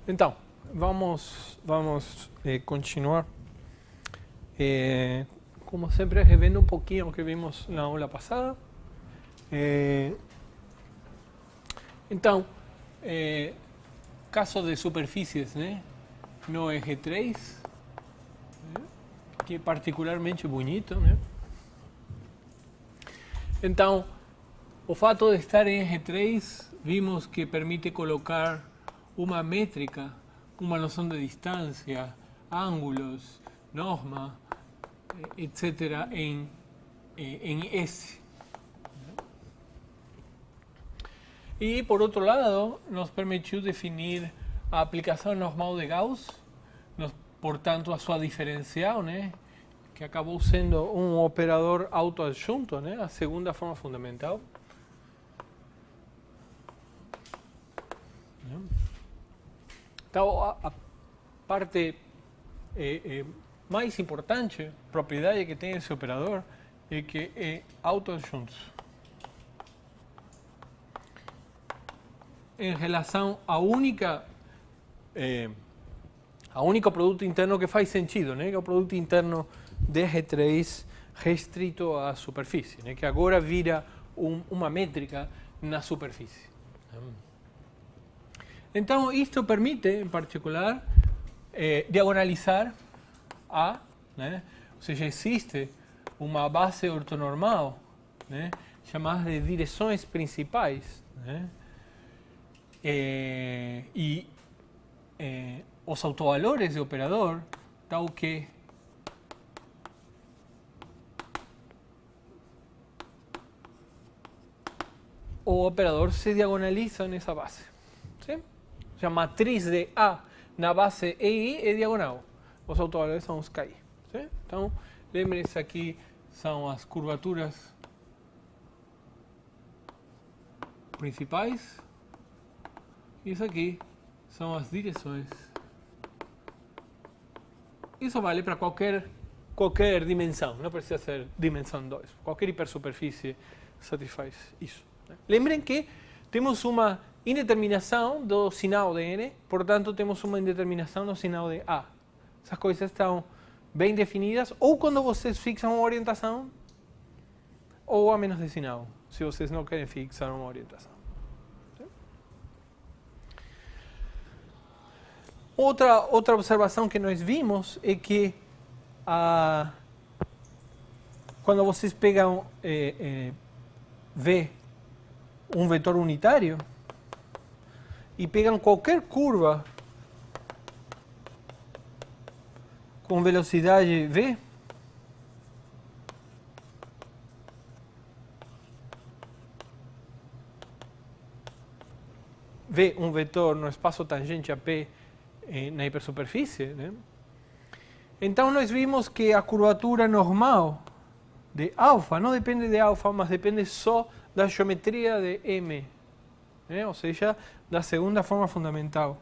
Então, vamos continuar. Como sempre, revendo um pouquinho o que vimos na aula passada. Então, caso de superfícies, né, no eje 3, que é particularmente bonito, né? Então, o fato de estar em eje 3, vimos que permite colocar uma métrica, uma noção de distância, ángulos, norma, etc. en S. Y por otro lado, nos permitió definir a aplicación normal de Gauss, por tanto a su diferencial, ¿no? Que acabó siendo un operador autoadjunto, ¿no? A segunda forma fundamental. Então, a parte mais importante, propriedade que tem esse operador, é que é autoadjunto. Em relação ao único produto interno que faz sentido, né? Que é o produto interno de G3 restrito à superfície, né? Que agora vira uma métrica na superfície. Então, isto permite, em particular, diagonalizar A, né? Ou seja, existe uma base ortonormal, né? Chamada de direções principais, né? E os autovalores de operador, tal que o operador se diagonaliza nessa base. ¿Sí? O sea, matriz de A na base EI é diagonal. Os autovalores são os KI. ¿Sí? Então, lembre-se aqui, são as curvaturas principais. Isso aqui são as direções. Isso vale para qualquer dimensão, não precisa ser dimensão 2. Qualquer hipersuperfície satisfaz isso. Lembrem que temos uma indeterminação do sinal de N, portanto temos uma indeterminação do sinal de A. Essas coisas estão bem definidas, ou quando vocês fixam uma orientação, ou a menos de sinal, se vocês não querem fixar uma orientação. Outra observação que nós vimos é que quando vocês pegam V, um vetor unitário, e pegam qualquer curva com velocidade V, V, um vetor no espaço tangente a P na hipersuperfície, né? Então nós vimos que a curvatura normal de alfa não depende de alfa, mas depende só da geometria de M, né? Ou seja, da segunda forma fundamental.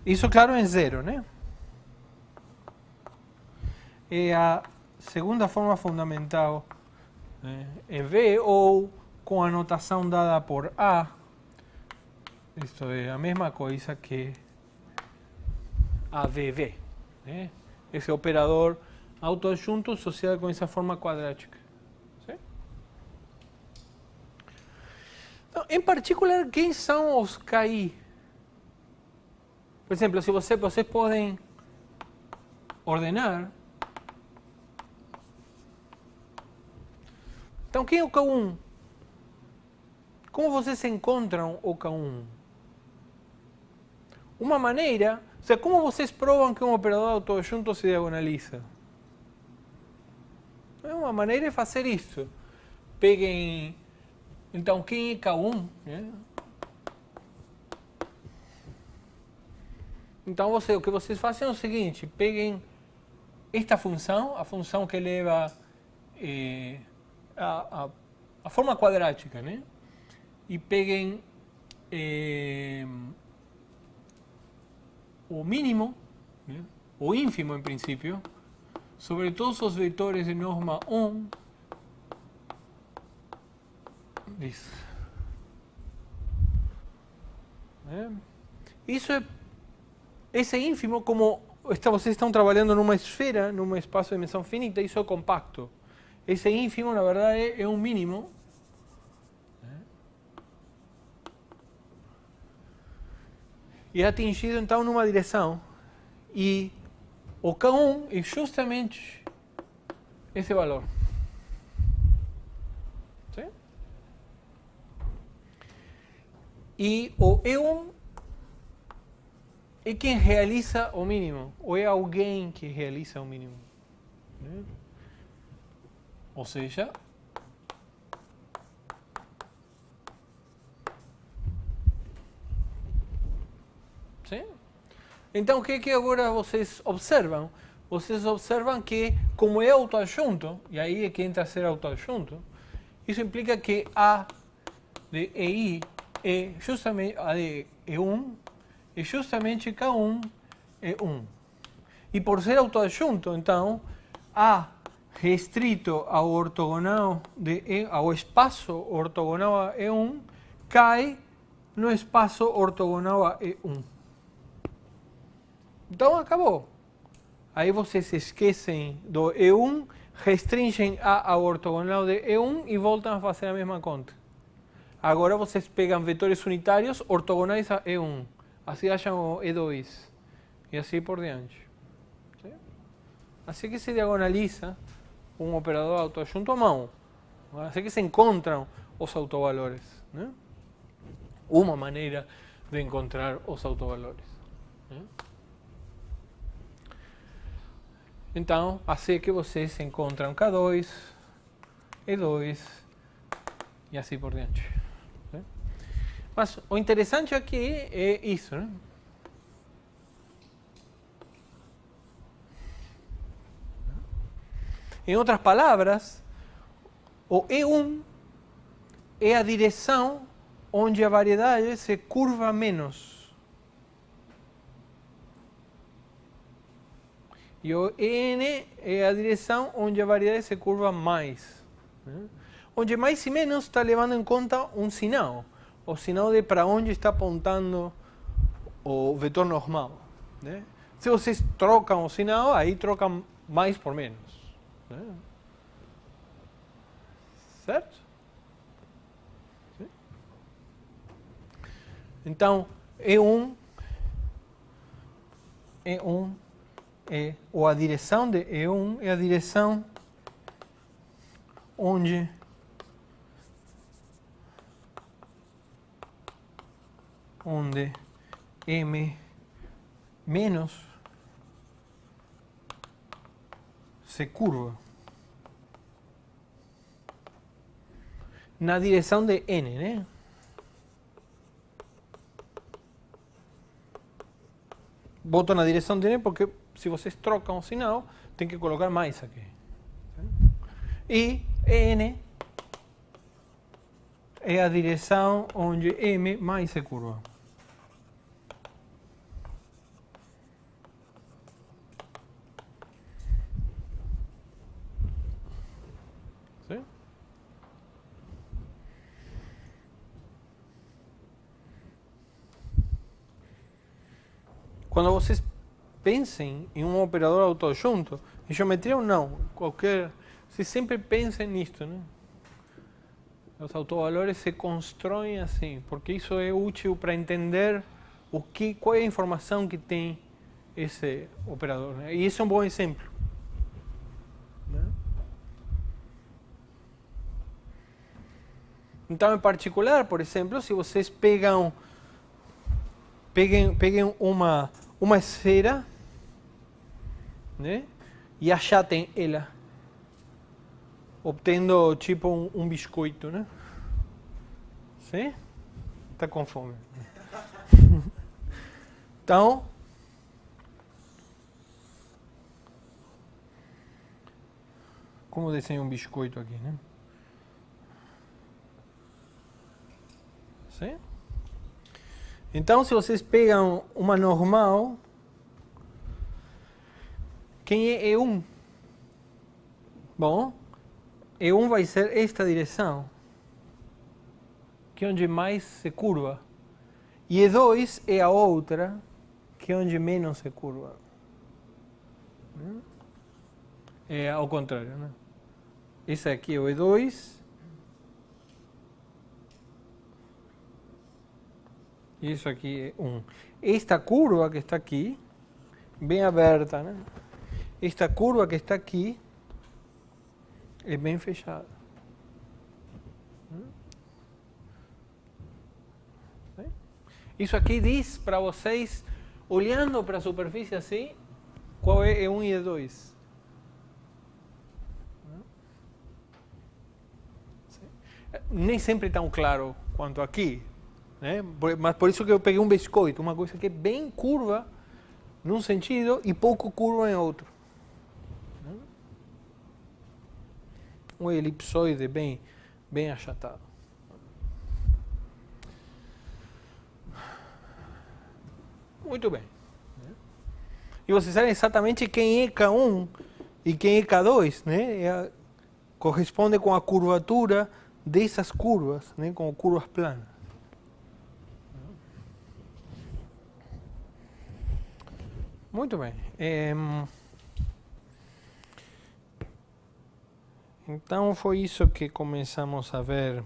Isso, claro, em zero, né? E a segunda forma fundamental, né, em V, ou com a notação dada por A, isto é a mesma coisa que AVV, né? Esse operador autoadjunto associado com essa forma quadrática. ¿Sí? Então, em particular, quem são os KI? Por exemplo, se vocês podem ordenar. Então, quem é o K1? Como vocês encontram o K1? Uma maneira, o sea, como vocês provam que um operador autoadjunto se diagonaliza? Uma maneira é fazer isso. Peguem, então, quem é K1? Né? Então, o que vocês fazem é o seguinte, peguem esta função, a função que leva a forma quadrática, né? E peguem o mínimo, né? O ínfimo em princípio, sobre todos os vetores de norma 1. Isso. né? Esse ínfimo, como vocês estão trabalhando numa esfera, num espaço de dimensão finita, isso é compacto. Esse ínfimo, na verdade, é um mínimo. E é atingido, então, numa direção. E o K1 é justamente esse valor. Sim? E o E1 é quem realiza o mínimo, ou é alguém que realiza o mínimo. Né? Ou seja, sim? Então, o que agora vocês observam? Vocês observam que, como é autoadjunto, e aí é que entra a ser autoadjunto, isso implica que A de EI é justamente A de E1 é justamente K1 é 1. E por ser autoadjunto, então, A restrito ao ortogonal ao espaço ortogonal a E1 cai no espaço ortogonal a E1. Então acabou. Aí vocês esquecem do E1, restringem A ao ortogonal de E1 e voltam a fazer a mesma conta. Agora vocês pegam vetores unitários ortogonais a E1. Assim acham o E2. E assim por diante. ¿Sí? Assim que se diagonaliza um operador autoadjunto a mão. Assim que se encontram os autovalores. ¿No? Uma maneira de encontrar os autovalores. ¿No? Então, assim que vocês encontram K2, E2 e assim por diante. ¿Sí? Mas o interessante aqui é isso, né? Em outras palavras, o E1 é a direção onde a variedade se curva menos. E o EN é a direção onde a variedade se curva mais. Né? Onde mais e menos está levando em conta um sinal. O sinal de para onde está apontando o vetor normal. Né? Se vocês trocam o sinal, aí trocam mais por menos. Né? Certo? Sim. Então, E1 ou a direção de E1 é a direção onde M menos se curva na direção de N, né? Boto na direção de N porque se vocês trocam o sinal, tem que colocar mais aqui. E N é a direção onde M mais se curva. Sim? Quando vocês pensem em um operador autoadjunto, em geometria ou não, qualquer, vocês sempre pensem nisto, né? Os autovalores se constroem assim, porque isso é útil para entender qual é a informação que tem esse operador. Né? E esse é um bom exemplo. Né? Então, em particular, por exemplo, se vocês peguem uma esfera, né? E achatem ela, obtendo tipo um biscoito, né? Sim? Está com fome. Então, como desenho um biscoito aqui, né? Sim? Então, se vocês pegam uma normal, quem é E1? Bom, E1 vai ser esta direção, que é onde mais se curva. E E2 é a outra, que é onde menos é curva. É ao contrário, né? Esse aqui é o E2. E isso aqui é 1. Esta curva que está aqui, bem aberta, né? Esta curva que está aqui é bem fechada. Isso aqui diz para vocês, olhando para a superfície assim, qual é E1 e E2. Nem sempre tão claro quanto aqui, né? Mas por isso que eu peguei um biscoito, uma coisa que é bem curva num sentido e pouco curva em outro. Um elipsoide bem achatado. Muito bem. E vocês sabem exatamente quem é K1 e quem é K2, né? Corresponde com a curvatura dessas curvas, né? Com curvas planas. Muito bem. Então foi isso que começamos a ver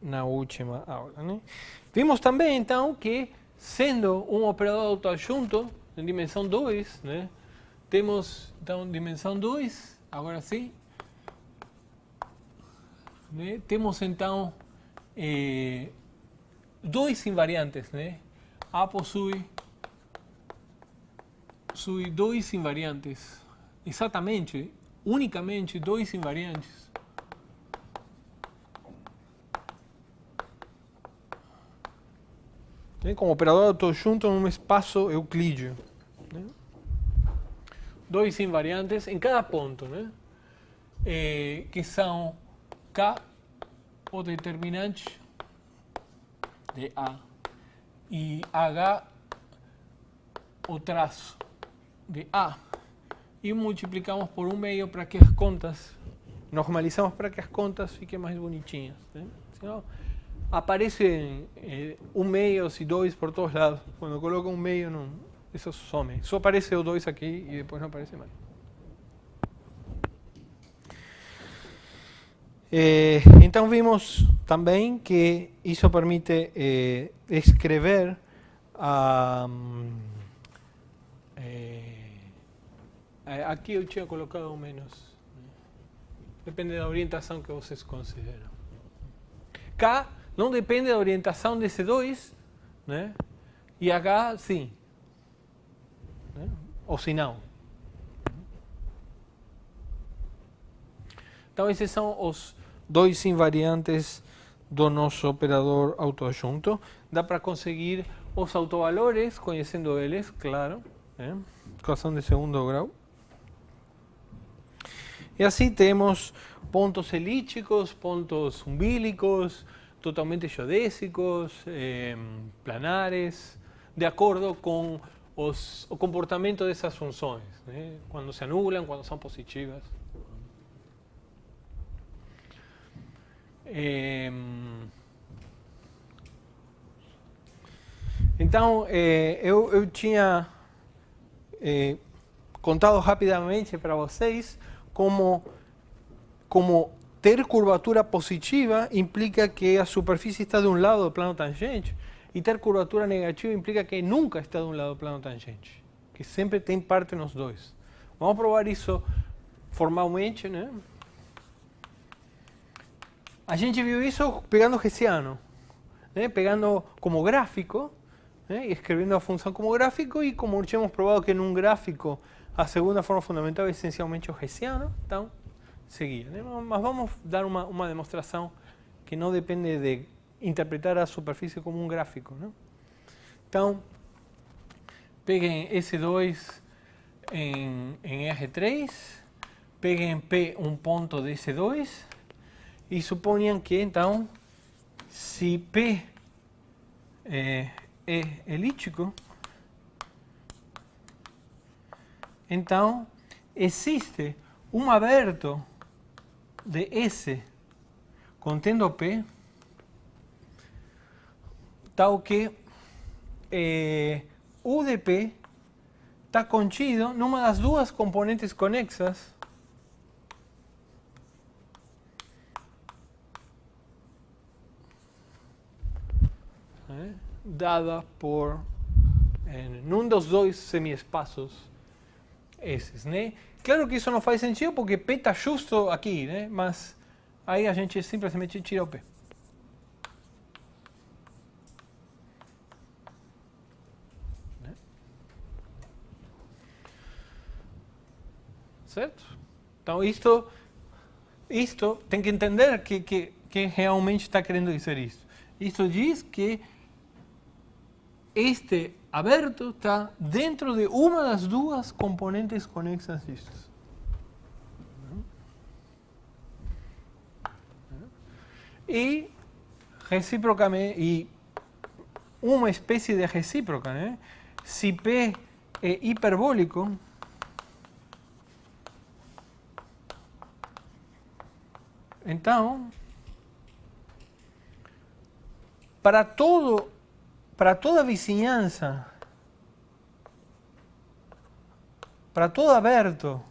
na última aula, né? Vimos também então que, sendo um operador autoadjunto em dimensão 2, né? Temos então dimensão 2, agora sim, né? Temos então dois invariantes, né? A possui dois invariantes, exatamente, unicamente dois invariantes. Como operador autoadjunto em um espaço euclídeo. Né? Dois invariantes em cada ponto, né? Que são K, o determinante de A, e H, o traço de A. E multiplicamos por 1/2 para que as contas, normalizamos para que as contas fiquem mais bonitinhas. Né? Senão, aparecem 1/2 e 2 por todos lados. Quando coloca 1/2, não, isso some. Só aparece o 2 aqui e depois não aparece mais. Então vimos também que isso permite escrever aqui eu tinha colocado menos. Depende da orientação que vocês consideram. K não depende da orientação desse 2, né? E H, sim. Né? Ou se não. Então, esses são os dois invariantes do nosso operador autoadjunto. Dá para conseguir os autovalores, conhecendo eles, claro. Né? Equação de segundo grau. E assim temos pontos elípticos, pontos umbílicos, totalmente geodésicos, planares, de acordo com o comportamento dessas funções, né? Quando se anulam, quando são positivas. Então, eu tinha contado rapidamente para vocês como ter curvatura positiva implica que a superfície está de um lado do plano tangente, e ter curvatura negativa implica que nunca está de um lado do plano tangente, que sempre tem parte nos dois. Vamos provar isso formalmente, né? A gente viu isso pegando Hessiano, né? Pegando como gráfico, né? E escrevendo a função como gráfico, e como já hemos provado que num gráfico a segunda forma fundamental é essencialmente o Hessiano, então seguir, né? Mas vamos dar uma demonstração que não depende de interpretar a superfície como um gráfico, né? Então, peguem S2 em R3, peguem P um ponto de S2 e suponham que, então, se P é elíptico, então existe um aberto de S contendo P, tal que U de P está contido numa das duas componentes conexas dada por num dos dois semiespaços esses, né? Claro que isso não faz sentido porque P está justo aqui, né? Mas aí a gente simplesmente tira o P. Né? Certo? Então isto tem que entender que realmente está querendo dizer isso. Isto diz que este aberto está dentro de uma das duas componentes conexas distas. E recíprocamente, e uma espécie de recíproca, né? Se P é hiperbólico, então, para toda vizinhança, para todo aberto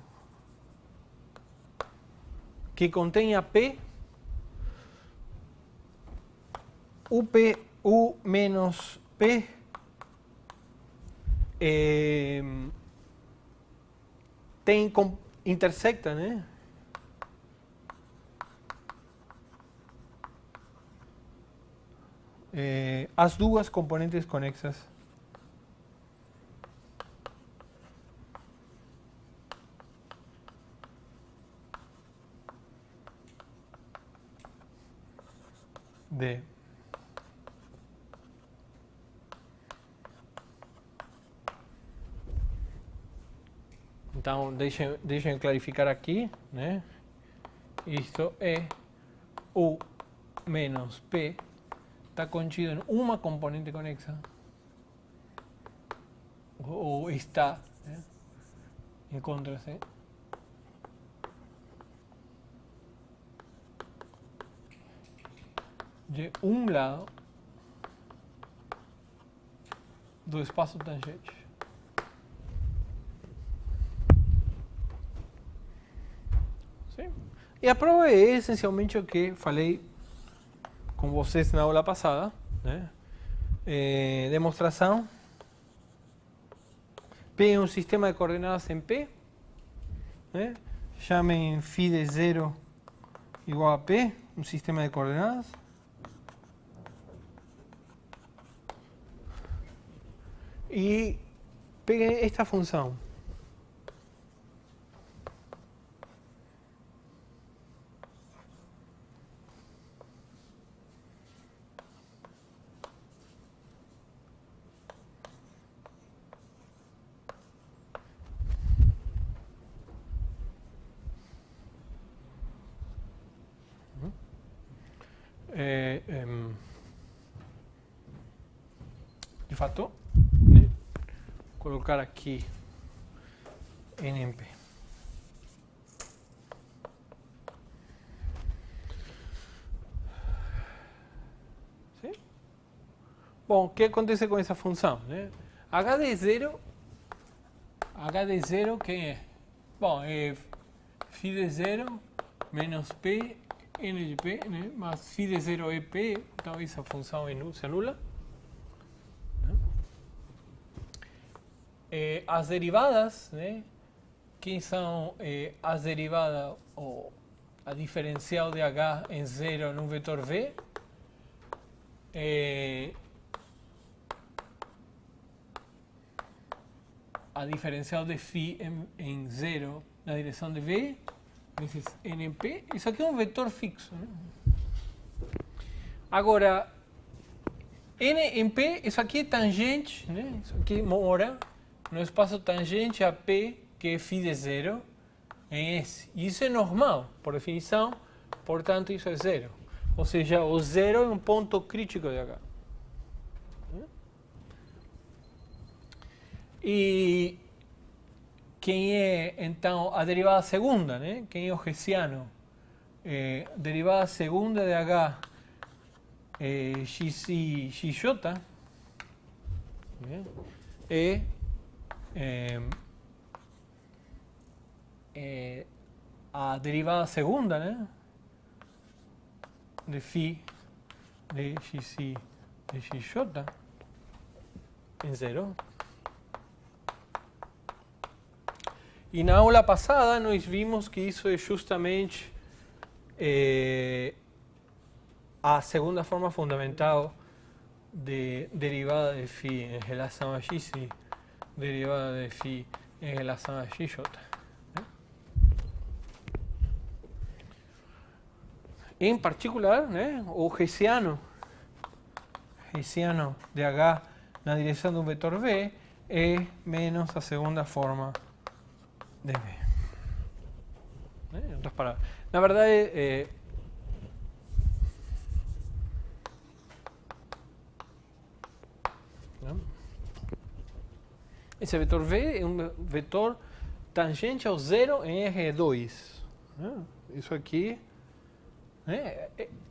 que contenha P, U menos P intersecta, né? As duas componentes conexas de então deixem eu clarificar aqui, né? Isto é U menos P está contido em uma componente conexa ou está, né? Encontra-se de um lado do espaço tangente. Sim? E a prova é essencialmente o que falei com vocês na aula passada, né? Demonstração. P é um sistema de coordenadas em P, né? Chamem φ de 0 igual a P, um sistema de coordenadas. E peguem esta função. De fato, vou colocar aqui N em P. Sim? Bom, o que acontece com essa função, né? H de 0, quem é? Bom, é φ de 0 menos P N de P, né? Mas φ de 0 é P, então essa função se anula. As derivadas, né? Quem são as derivadas, ou a diferencial de H em 0 num vetor V? A diferencial de φ em 0 na direção de V, vezes N em P. Isso aqui é um vetor fixo, né? Agora, N em P, isso aqui é tangente, né? Isso aqui mora no espaço tangente a P, que é φ de 0, em S. E isso é normal, por definição, portanto isso é 0. Ou seja, o 0 é um ponto crítico de H. E quem é, então, a derivada segunda, né? Quem é o hessiano? derivada segunda de H xj a derivada segunda, né, de phi de xi de xj em zero. E na aula passada nós vimos que isso é justamente a segunda forma fundamental de derivada de phi em relação a xi, derivada de phi em relação a xj. Em particular, né, o hessiano de H na direção do vetor V é menos a segunda forma de V. Em outras palavras, na verdade, esse vetor V é um vetor tangente ao zero em R2. Isso aqui,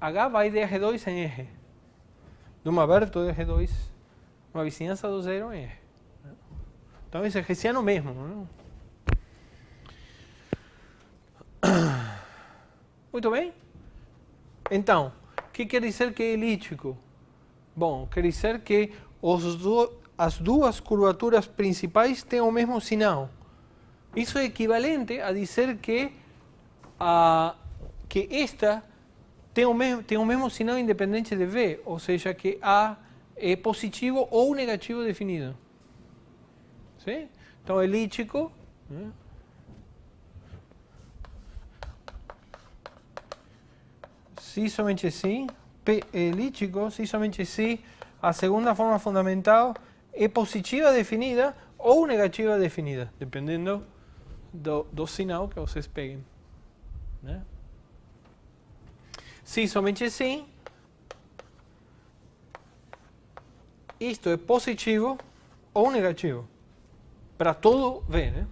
H vai de R2 em R. De um aberto de R2, uma vizinhança do zero em R. Então, esse é hessiano mesmo. Muito bem? Então, o que quer dizer que é elíptico? Bom, quer dizer que as duas curvaturas principais têm o mesmo sinal. Isso é equivalente a dizer que esta tem o mesmo sinal independente de V, ou seja, que A é positivo ou negativo definido. Sim? Então, elíptico, se somente sim, elíptico, se somente sim, a segunda forma fundamental é positiva definida ou negativa definida, dependendo do sinal que vocês peguem. Né? Se somente sim, isto é positivo ou negativo, para todo V, né?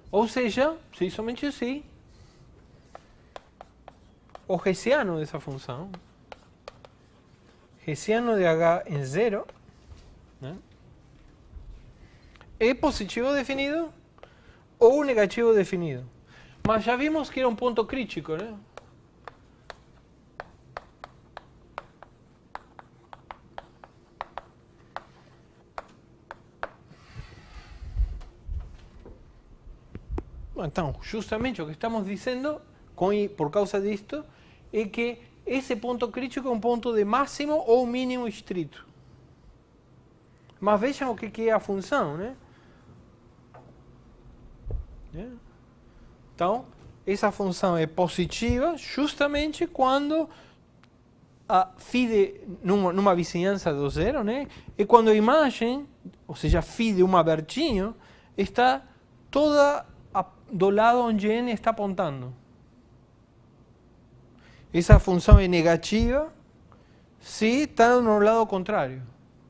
Ou seja, se somente sim, o hessiano dessa função, hessiano de H em zero, né, é positivo definido ou negativo definido. Mas já vimos que era um ponto crítico, né? Então, justamente o que estamos dizendo, por causa disto, é que esse ponto crítico é um ponto de máximo ou mínimo estrito. Mas vejam o que é a função, né? Então, essa função é positiva justamente quando a phi numa vizinhança do zero, né? E quando a imagem, ou seja, phi de um abertinho, está toda do lado onde n está apontando. Essa função é negativa se está no lado contrário.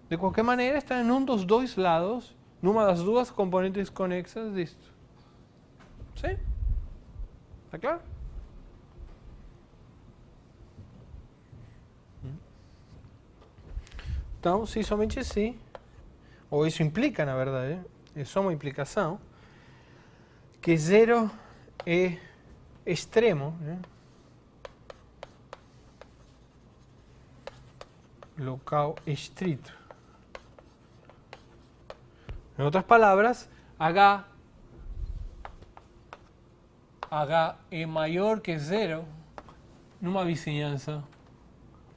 De qualquer maneira, está em um dos dois lados, numa das duas componentes conexas disto. Sim? Está claro? Então, se somente sim, ou isso implica, na verdade, é só uma implicação, que zero é extremo, né? Local estrito. Em outras palavras, H é maior que zero numa vizinhança,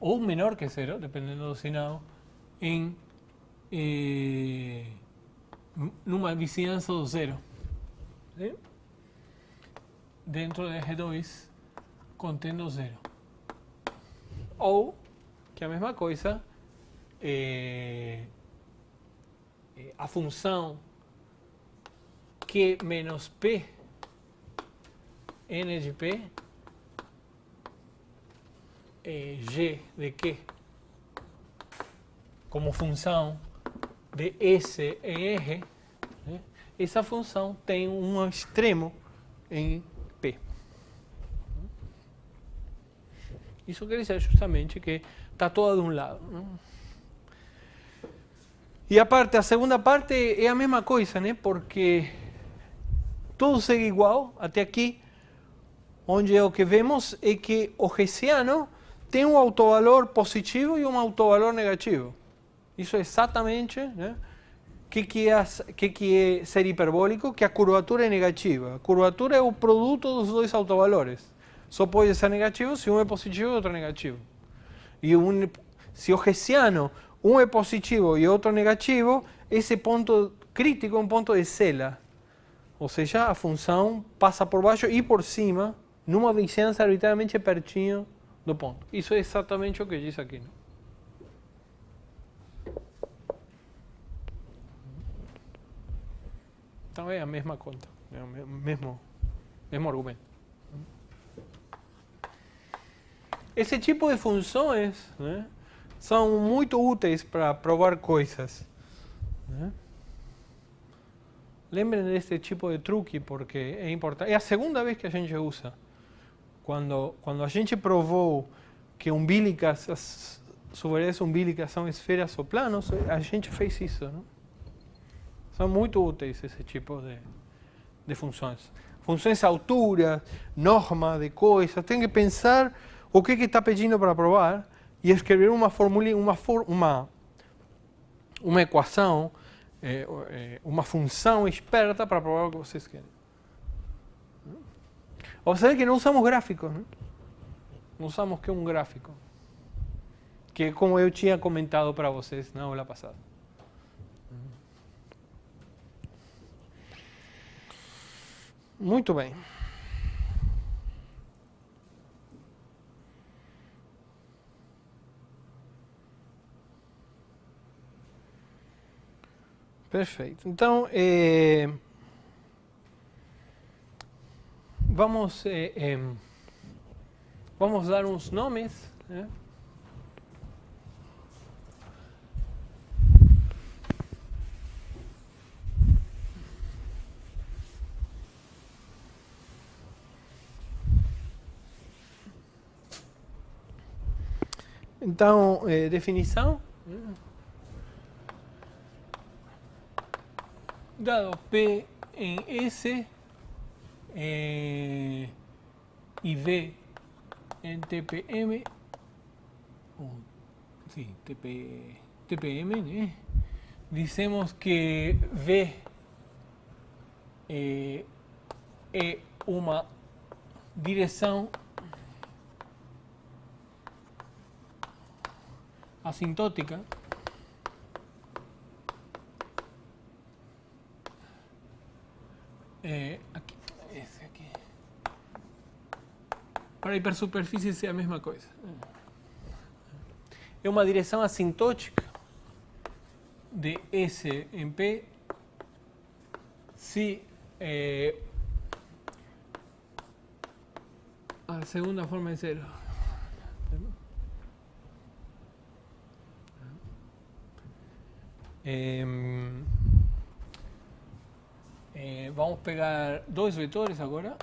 ou menor que zero, dependendo do sinal, numa vizinhança do zero. ¿Sí? Dentro de R2 contendo zero. Ou, que é a mesma coisa, a função Q menos P, N de P, G de Q, como função de S em R, né? essa função tem um extremo em P. Isso quer dizer justamente que está toda de um lado. E a segunda parte é a mesma coisa, né? Porque tudo segue igual até aqui, onde o que vemos é que o hessiano tem um autovalor positivo e um autovalor negativo. Isso é exatamente, né? que é ser hiperbólico? Que a curvatura é negativa. A curvatura é o produto dos dois autovalores. Só pode ser negativo se um é positivo e outro é negativo. E se o hessiano, um é positivo e outro negativo, esse ponto crítico é um ponto de Cela. Ou seja, a função passa por baixo e por cima, numa distância arbitrariamente pertinho do ponto. Isso é exatamente o que diz aqui. Né? Então é a mesma conta, é o mesmo argumento. Esse tipo de funções, né, são muito úteis para provar coisas. Né? Lembrem desse tipo de truque porque é importante. É a segunda vez que a gente usa. Quando a gente provou que umbilicas, as subvariedades umbilicas são esferas ou planos, a gente fez isso. Né? São muito úteis esse tipo de funções. Funções altura, norma de coisas. Tem que pensar o que está pedindo para provar e escrever uma equação, uma função esperta para provar o que vocês querem. Observe que não usamos gráficos, né? Não usamos que um gráfico. Que é como eu tinha comentado para vocês na aula passada. Muito bem. Perfeito. Então, vamos dar uns nomes. Né? Então, definição. Dado P em S e V em TPM, sim, TPM, né? Dizemos que V é uma direção assintótica aqui, esse aqui. Para hipersuperfícies é a mesma coisa. É uma direção assintótica de S em P se a segunda forma é zero. Vamos pegar dois vetores agora.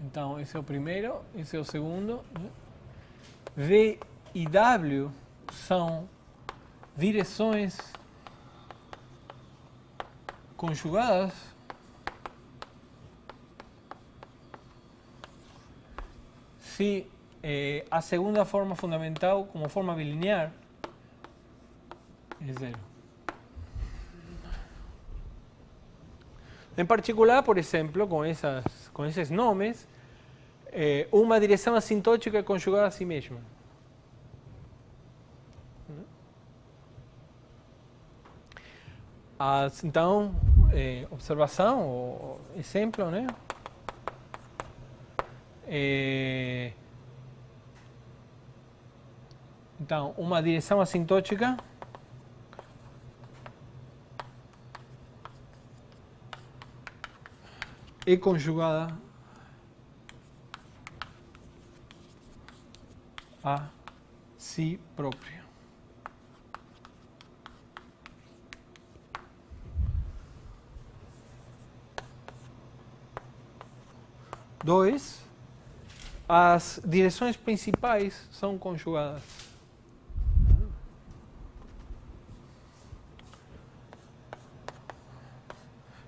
Então, esse é o primeiro, esse é o segundo. V e W são direções conjugadas se a segunda forma fundamental, como forma bilinear, é zero. Em particular, por exemplo, com esses nomes, uma direção assintótica é conjugada a si mesma. Então, observação, ou exemplo, né? Então, uma direção assintótica é conjugada a si própria. 2, as direções principais são conjugadas.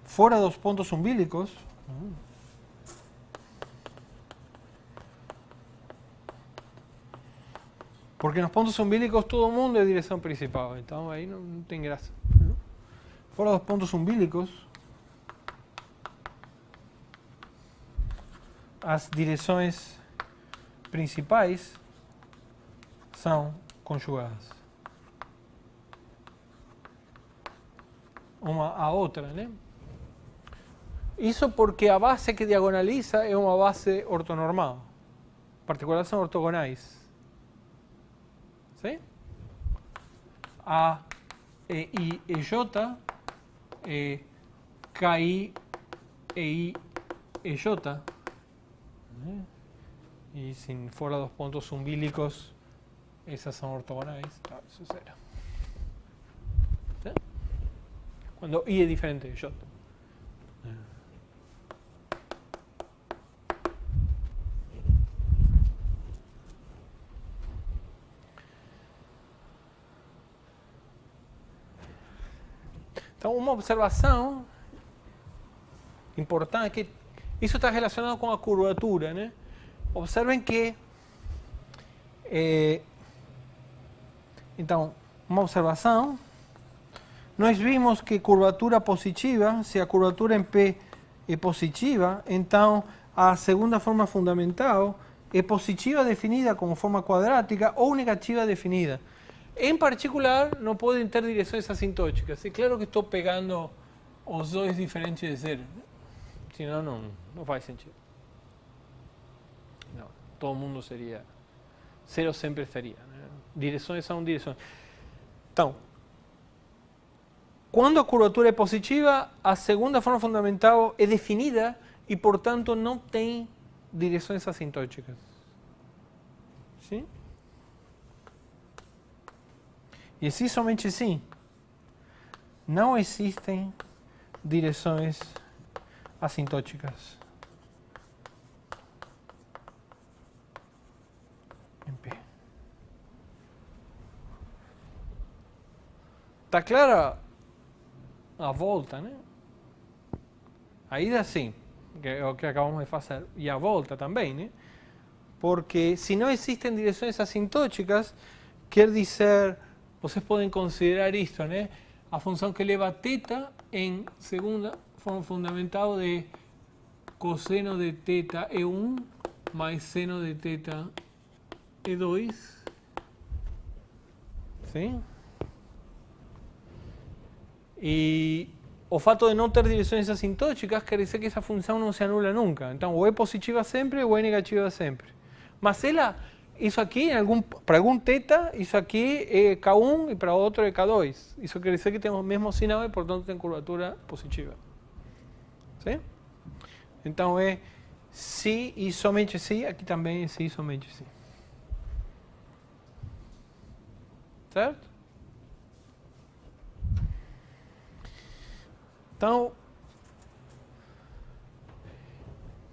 Fora dos pontos umbílicos, porque nos pontos umbílicos todo mundo é direção principal, então aí não tem graça. Fora dos pontos umbílicos, as direções principais são conjugadas. Uma a outra, né? Isso porque a base que diagonaliza é uma base ortonormal. Em particular são ortogonais. ¿Sí? A, E, I, E, J, K, I, E, I, E, J. E se fora dos pontos umbílicos, essas são ortogonais. Tá, isso será. ¿Sí? Quando I é diferente de J. Então, uma observação importante é que isso está relacionado com a curvatura, né? Observem que, então, uma observação, nós vimos que curvatura positiva, se a curvatura em P é positiva, então a segunda forma fundamental é positiva definida como forma quadrática ou negativa definida. Em particular, não podem ter direções assintóticas. É claro que estou pegando os dois diferentes de zero, né? Senão não faz sentido. Não, todo mundo seria... Zero sempre seria, né? Direções são direções. Então, quando a curvatura é positiva, a segunda forma fundamental é definida e, portanto, não tem direções assintóticas. Sim? E se somente sim, não existem direções assintóticas em P. Está clara a volta, né? A ida sim, que é o que acabamos de fazer. E a volta também, né? Porque se não existem direções assintóticas, quer dizer... Vocês podem considerar isto, né? A função que leva θ em segunda forma fundamental de cosseno de θ é 1 mais seno de θ é 2. Sim? E o fato de não ter direções assintóticas quer dizer que essa função não se anula nunca. Então, ou é positiva sempre ou é negativa sempre. Mas ela... Isso aqui, para algum θ, isso aqui é K1 e para outro é K2. Isso quer dizer que temos o mesmo sinal e, portanto, tem curvatura positiva. Sim? Então é se e somente se, aqui também é se e somente se. Certo? Então,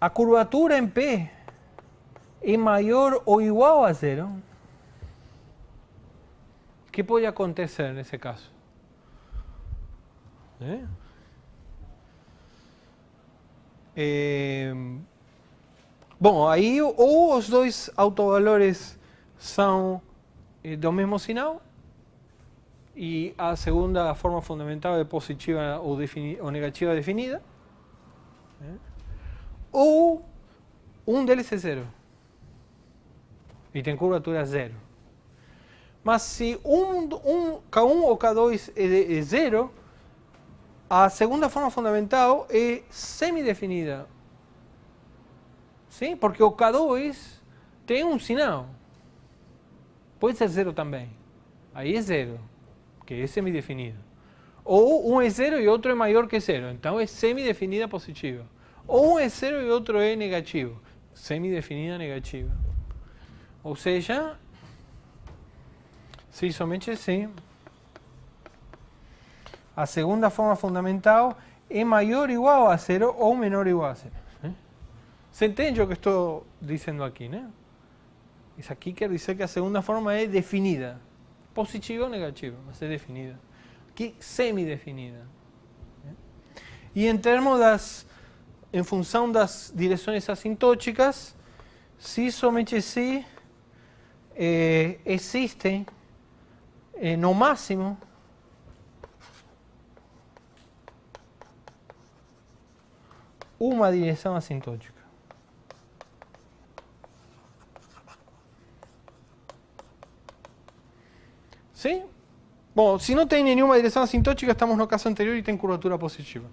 a curvatura em P é maior ou igual a zero, o que pode acontecer nesse caso? Bom, aí ou os dois autovalores são do mesmo sinal e a segunda forma fundamental é positiva ou negativa definida, ou um deles é zero. E tem curvatura zero. Mas se K1 ou K2 é zero, a segunda forma fundamental é semidefinida. Sim? Porque o K2 tem um sinal. Pode ser zero também. Aí é zero, que é semidefinido. Ou um é zero e outro é maior que zero. Então é semidefinida positiva. Ou um é zero e outro é negativo. Semidefinida negativa. Ou seja, se somente sim, a segunda forma fundamental é maior ou igual a zero ou menor ou igual a zero. ¿Se entende o que estou dizendo aqui, né? Isso aqui quer dizer que a segunda forma é definida. Positiva ou negativa, mas é definida. Aqui, semi-definida. E em termos em função das direções assintóticas, se somente se existem, no máximo, uma direção assintótica. ¿Sí? Bom, se não tem nenhuma direção assintótica, estamos no caso anterior e tem curvatura positiva.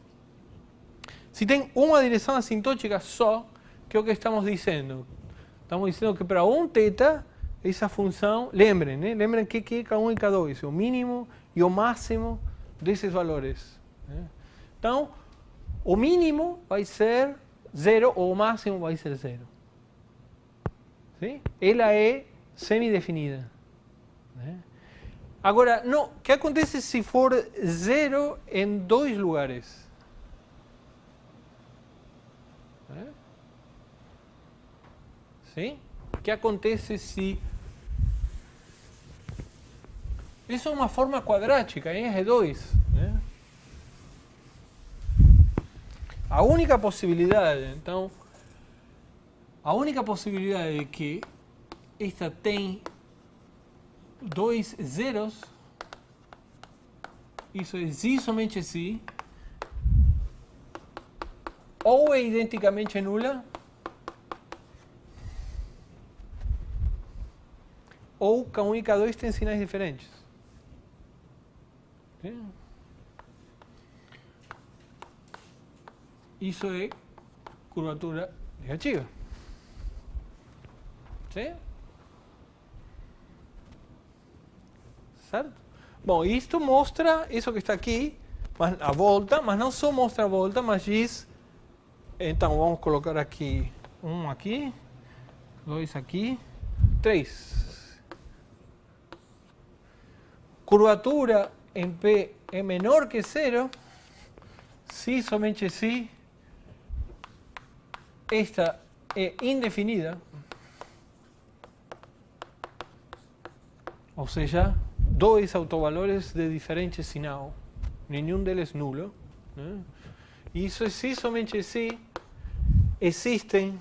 Se tem uma direção assintótica só, que é o que estamos dizendo? Estamos dizendo que para um θ, essa função, lembrem, né? Lembrem que é K1 e K2, o mínimo e o máximo desses valores. Né? Então, o mínimo vai ser 0, ou o máximo vai ser 0. ¿Sí? Ela é semidefinida. Né? Agora, o que acontece se for 0 em dois lugares? ¿Sí? O que acontece se... Isso é uma forma quadrática, é 2. Né? A única possibilidade, então, a única possibilidade é que esta tem dois zeros, isso é somente se, ou é identicamente nula, ou K1 e K2 têm sinais diferentes. Isso é curvatura negativa. ¿Sí? Certo? Bom, isto mostra isso que está aqui, a volta, mas não só mostra a volta, mas diz... Então, vamos colocar aqui, 1 aqui, 2 aqui, 3. Curvatura em P é menor que 0, se somente se esta é indefinida, ou seja, dois autovalores de diferente sinal, nenhum deles nulo. Né? Isso é se somente se existem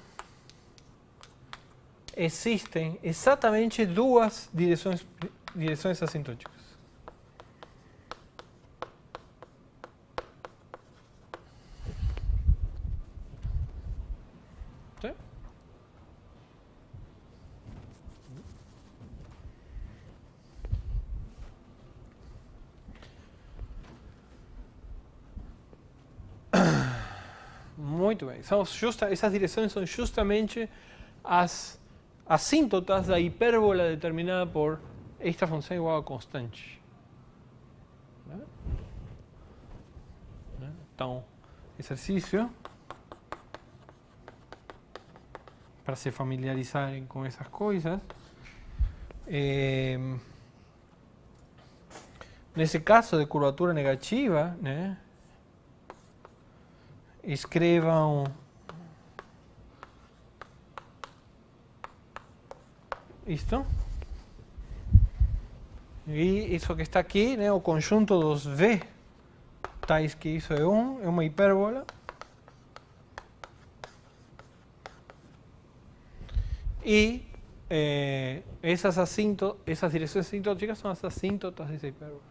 exatamente duas direções assintóticas. ¿Sí? Muito bem. Essas direções são justamente as assíntotas da hipérbola determinada por esta função igual a constante. Então, exercício para se familiarizarem com essas coisas. Nesse caso de curvatura negativa, né? Escrevam isto. E isso que está aqui, né, o conjunto dos V, tais que isso é uma hipérbola. E essas direções assintóticas são as assíntotas dessa hipérbola.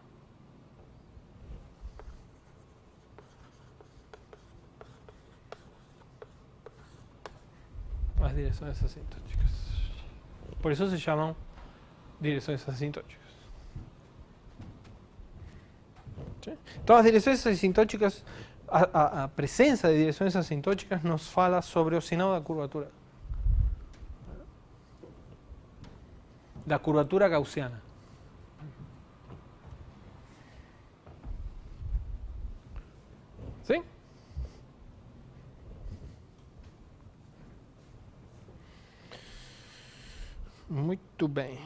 As direções assintóticas. Por isso se chamam direções assintóticas. Então, as direções assintóticas, a presença de direções assintóticas nos fala sobre o sinal da curvatura. Da curvatura gaussiana. Sim? Muito bem.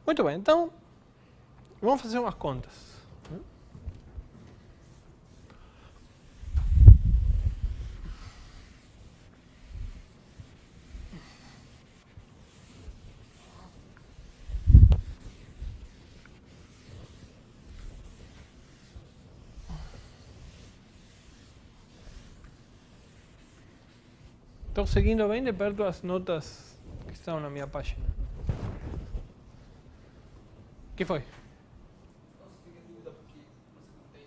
Muito bem, então vamos fazer umas contas. Estou seguindo bem de perto as notas que estão na minha página. O que foi? Nossa, fiquei em dúvida porque você não tem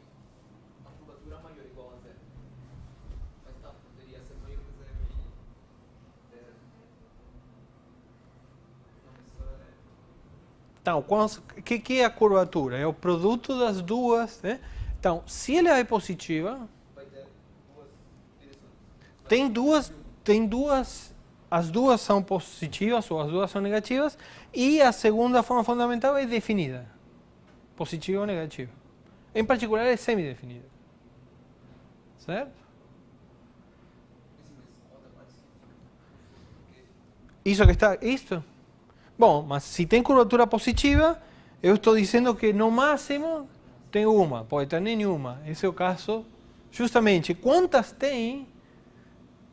uma curvatura maior igual a zero. Mas tá, poderia ser maior que zero e zero. Não, isso Então, o que é a curvatura? É o produto das duas, né? Então, se ela é positiva, vai ter duas direções. tem duas, as duas são positivas ou as duas são negativas, e a segunda forma fundamental é definida, positiva ou negativa. Em particular, é semidefinida. Certo? Esse mas outra parte porque Isso que está, isto? Bom, mas se tem curvatura positiva, eu estou dizendo que no máximo tem uma, pode ter nenhuma. Esse é o caso. Justamente, quantas tem,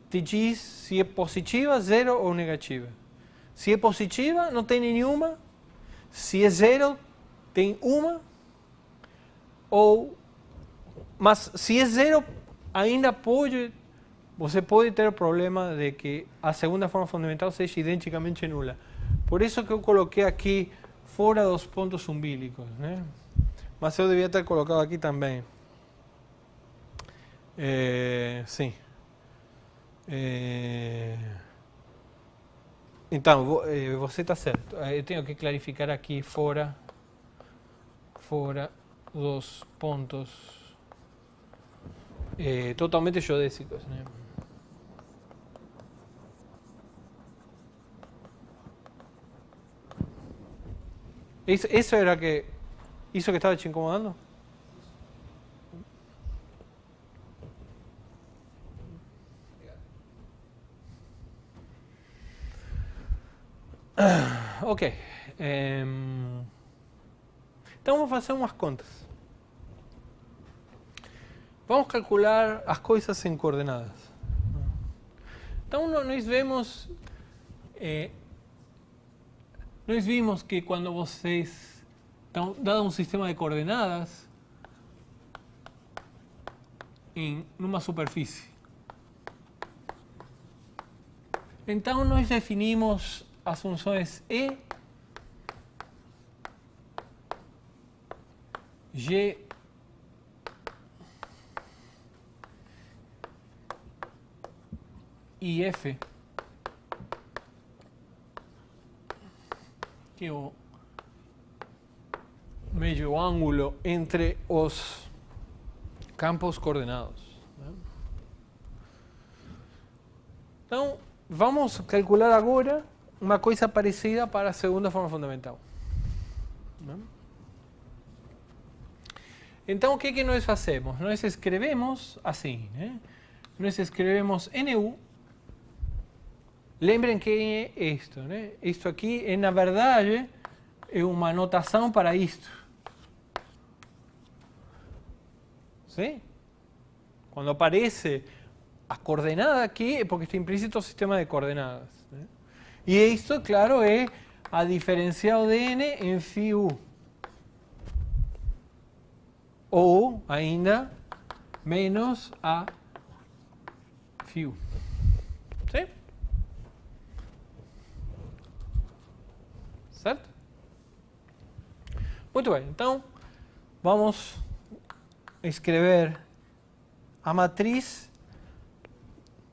te diz se é positiva, zero ou negativa. Se é positiva, não tem nenhuma. Se é zero, tem uma. Mas se é zero, ainda você pode ter o problema de que a segunda forma fundamental seja identicamente nula. Por isso que eu coloquei aqui fora dos pontos umbílicos, né? Mas eu devia ter colocado aqui também. Sim. Então, você está certo. Eu tenho que clarificar aqui fora dos pontos totalmente geodésicos, né? Isso era que isso que estava te incomodando? Ok. Então vamos fazer umas contas. Vamos calcular as coisas em coordenadas. Então nós vimos que quando vocês estão dado um sistema de coordenadas em uma superfície, então nós definimos as funções E, G e F, que é o meio ângulo entre os campos coordenados. Então, vamos calcular agora uma coisa parecida para a segunda forma fundamental. Então, o que nós fazemos? Nós escrevemos assim, né? Nós escrevemos NU. Lembrem que é isto, né? Isto aqui, na verdade, é uma notação para isto. ¿Sí? Quando aparece a coordenada aqui, é porque está implícito o sistema de coordenadas, né? E isto, claro, é a diferencial de n em φu. Ou, ainda, menos a φu. ¿Sí? Certo? Muito bem, então vamos escrever a matriz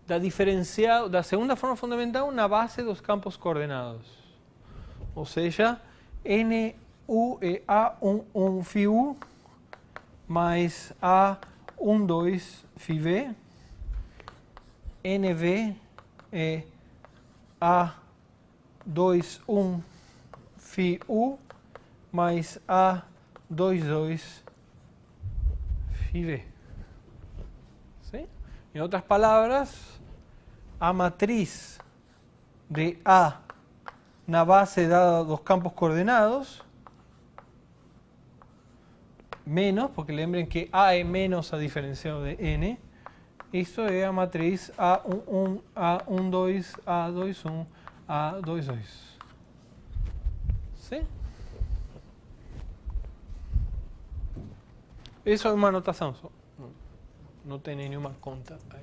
da diferencial da segunda forma fundamental na base dos campos coordenados. Ou seja, NU é A11 φu mais A12 φv, NV é A21 φu mais A22 φv. ¿Sí? Em outras palavras, a matriz de A na base dada dos campos coordenados menos, porque lembrem que A é menos a diferencial de N. Isso é a matriz A11, A12, A21, A22. Sim? Isso é uma anotação só. Não tem nenhuma conta aí.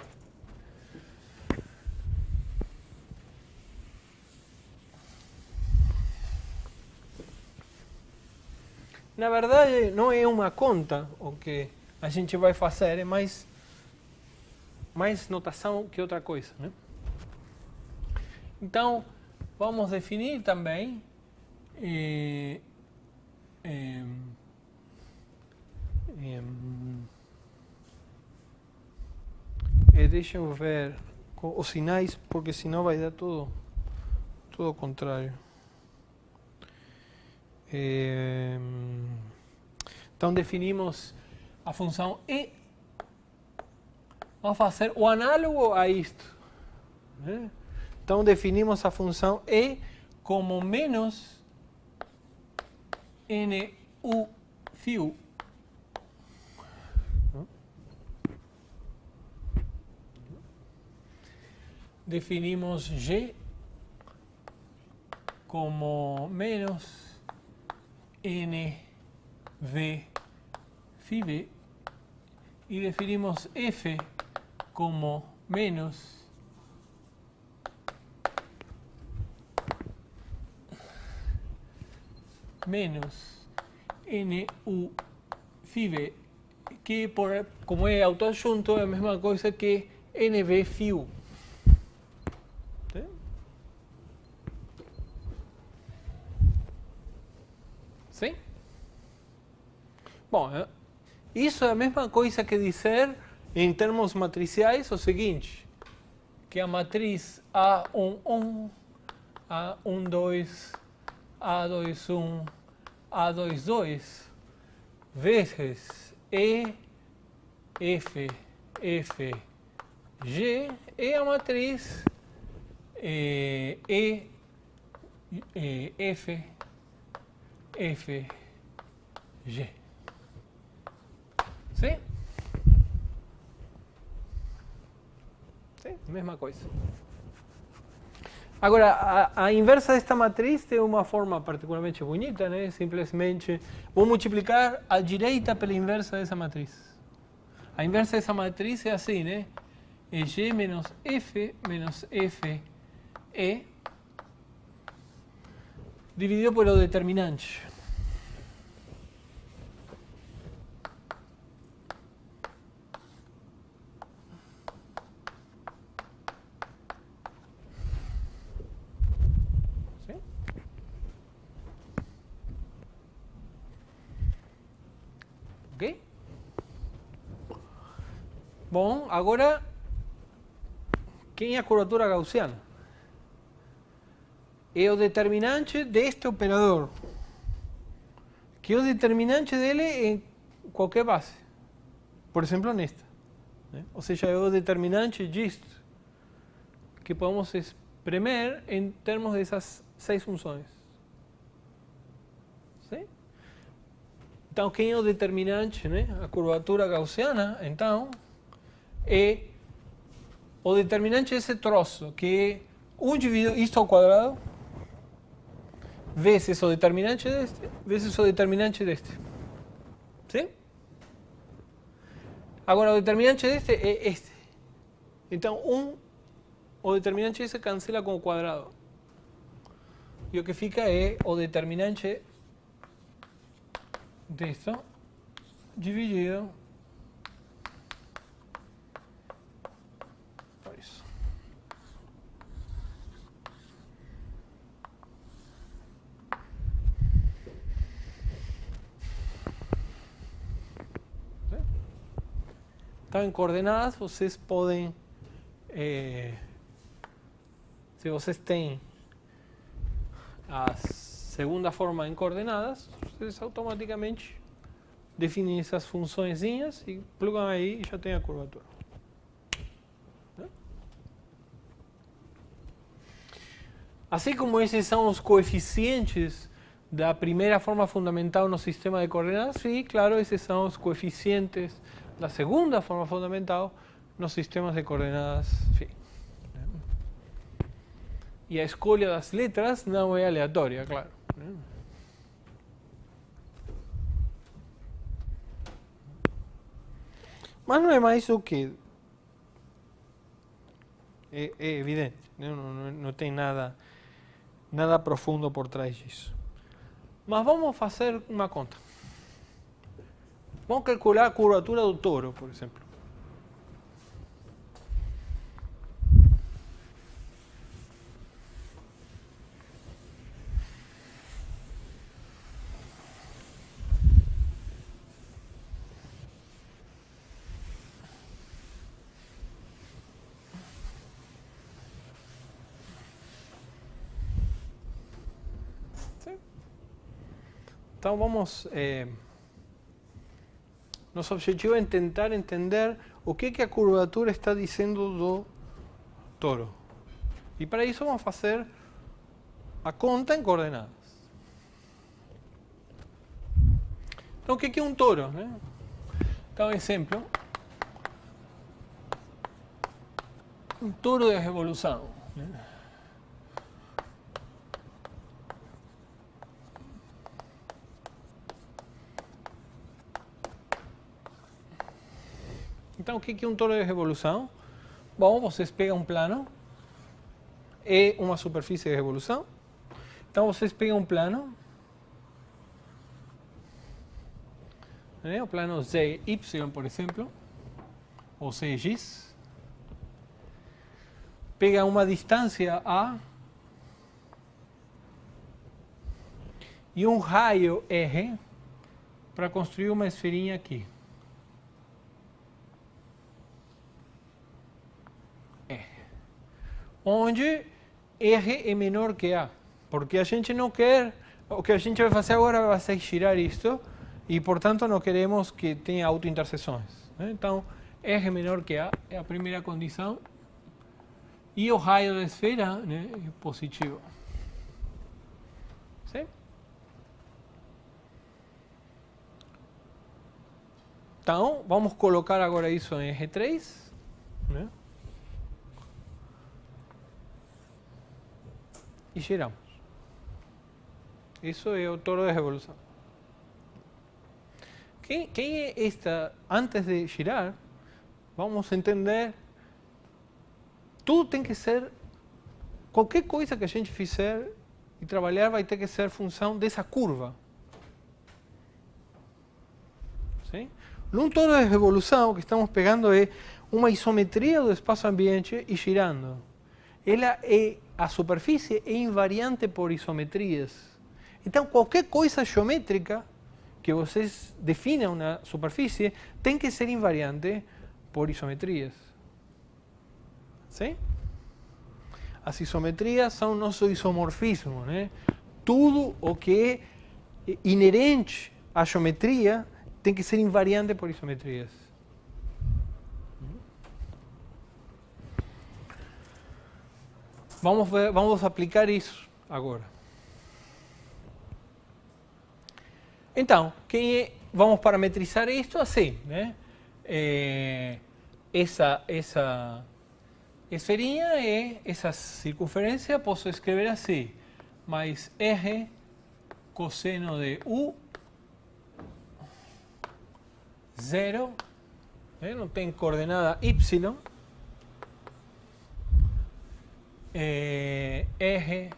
Na verdade, não é uma conta o que a gente vai fazer, é mais notação que outra coisa, né? Então, vamos definir também deixa eu ver os sinais, porque senão vai dar tudo ao contrário. Então definimos a função E. Vamos fazer o análogo a isto, né? Então definimos a função E como menos NU φ. Definimos G como menos NV φ B y definimos F como menos NU φ B, que como é autoadjunto é a mesma coisa que NV φ U. Sim? Bom, isso é a mesma coisa que dizer, em termos matriciais, o seguinte, que a matriz A11, A12, A21, A22, vezes E, F, F, G, é a matriz F, F, G. Sim? Sim, mesma coisa. Agora, a inversa desta matriz tem uma forma particularmente bonita, né? Simplesmente vou multiplicar a direita pela inversa dessa matriz. A inversa dessa matriz é assim, né? É G menos F E dividido pelo determinante. ¿Sí? Ok? Bom, agora, quem é a curvatura gaussiana? É o determinante deste operador, que o determinante dele é em qualquer base, por exemplo nesta, né? Ou seja, é o determinante disto, que podemos espremer em termos dessas 6 funções. Sim? Então, quem é o determinante, né? A curvatura gaussiana, então, é o determinante desse troço, que é 1 dividido isto ao quadrado, vezes o determinante deste, vezes o determinante deste. Sim? Agora, o determinante deste é este. Então, o determinante deste cancela com o quadrado. E o que fica é o determinante disto dividido por isso. Então, em coordenadas, vocês podem, se vocês têm a segunda forma em coordenadas, vocês automaticamente definem essas funçõezinhas e plugam aí e já tem a curvatura. Assim como esses são os coeficientes da primeira forma fundamental no sistema de coordenadas phi, claro, esses são os coeficientes da segunda forma fundamental nos sistemas de coordenadas phi. E a escolha das letras não é aleatória, claro. Mas não é mais o que é evidente, não tem nada profundo por trás disso. Mas vamos fazer uma conta. Vamos calcular a curvatura do toro, por exemplo. Então vamos, nosso objetivo é tentar entender o que a curvatura está dizendo do toro. E para isso vamos fazer a conta em coordenadas. Então o que é um toro, né? Então, exemplo, um toro de revolução, né? Então, o que é um toro de revolução? Bom, vocês pegam um plano, é uma superfície de revolução. Então, vocês pegam um plano, o plano ZY, por exemplo, ou ZX, pega uma distância A e um raio R para construir uma esferinha aqui. Onde R é menor que A, porque a gente não quer, o que a gente vai fazer agora vai ser girar isto, e portanto não queremos que tenha autointerseções. Então, R menor que A é a primeira condição, e o raio da esfera, né, é positivo. Sim? Então, vamos colocar agora isso em R3, né? E giramos. Isso é o toro de revolução. Quem é esta? Antes de girar, vamos entender. Tudo tem que ser. Qualquer coisa que a gente fizer e trabalhar vai ter que ser função dessa curva. Sim? Num toro de revolução, o que estamos pegando é uma isometria do espaço-ambiente e girando. Ela é, a superfície é invariante por isometrias. Então, qualquer coisa geométrica que vocês definam na superfície tem que ser invariante por isometrias. Sim? As isometrias são nosso isomorfismo, né? Tudo o que é inerente à geometria tem que ser invariante por isometrias. Vamos aplicar isso agora. Então, vamos parametrizar isto assim, né? Essa esferinha é essa circunferência, posso escrever assim, mais R cosseno de U 0, não tem coordenada Y, R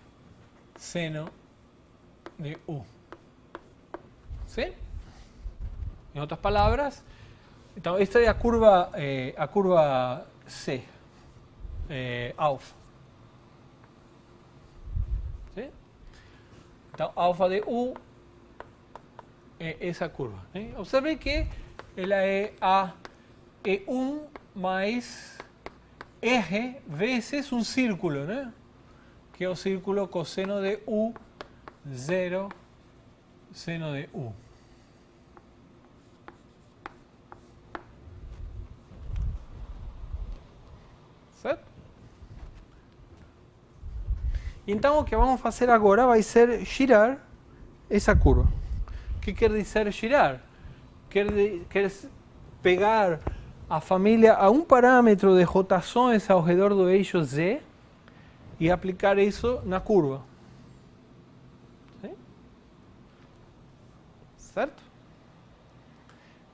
seno de U. ¿Sí? Em outras palavras, então esta é a curva C, alfa. ¿Sí? Então, alfa de U é essa curva. Né? Observe que ela é E1 mais R vezes um círculo, né? Que é o círculo cosseno de U 0 seno de U. Certo? Então o que vamos fazer agora vai ser girar essa curva. Que quer dizer girar? Quer pegar a família a um parâmetro de rotações ao redor do eixo Z e aplicar isso na curva. Sim? Certo?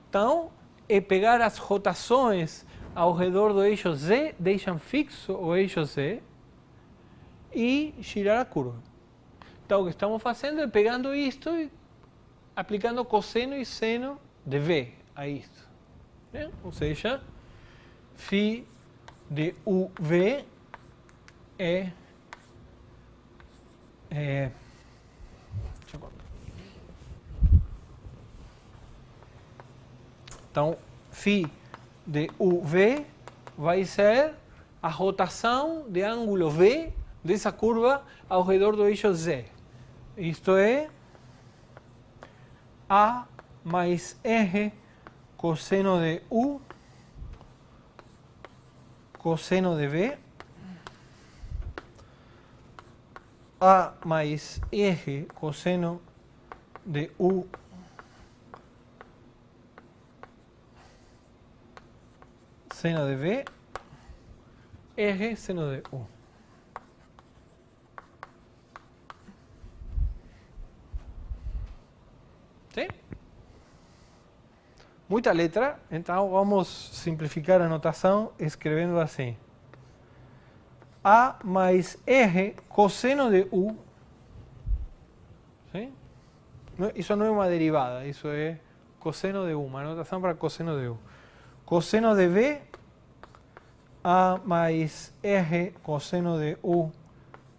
Então, é pegar as rotações ao redor do eixo Z, deixam fixo o eixo Z e girar a curva. Então, o que estamos fazendo é pegando isto e aplicando cosseno e seno de V a isto. Ou seja, φ de UV é então, φ de UV vai ser a rotação de ângulo V dessa curva ao redor do eixo Z. Isto é A mais R cosseno de U cosseno de V, A mais R cosseno de U seno de V, R seno de U. ¿Sí? Muita letra, então vamos simplificar a notação escrevendo assim. A mais R cosseno de U. ¿Sí? Isso não é uma derivada, isso é cosseno de U, uma notação para cosseno de U. Cosseno de V, A mais R cosseno de U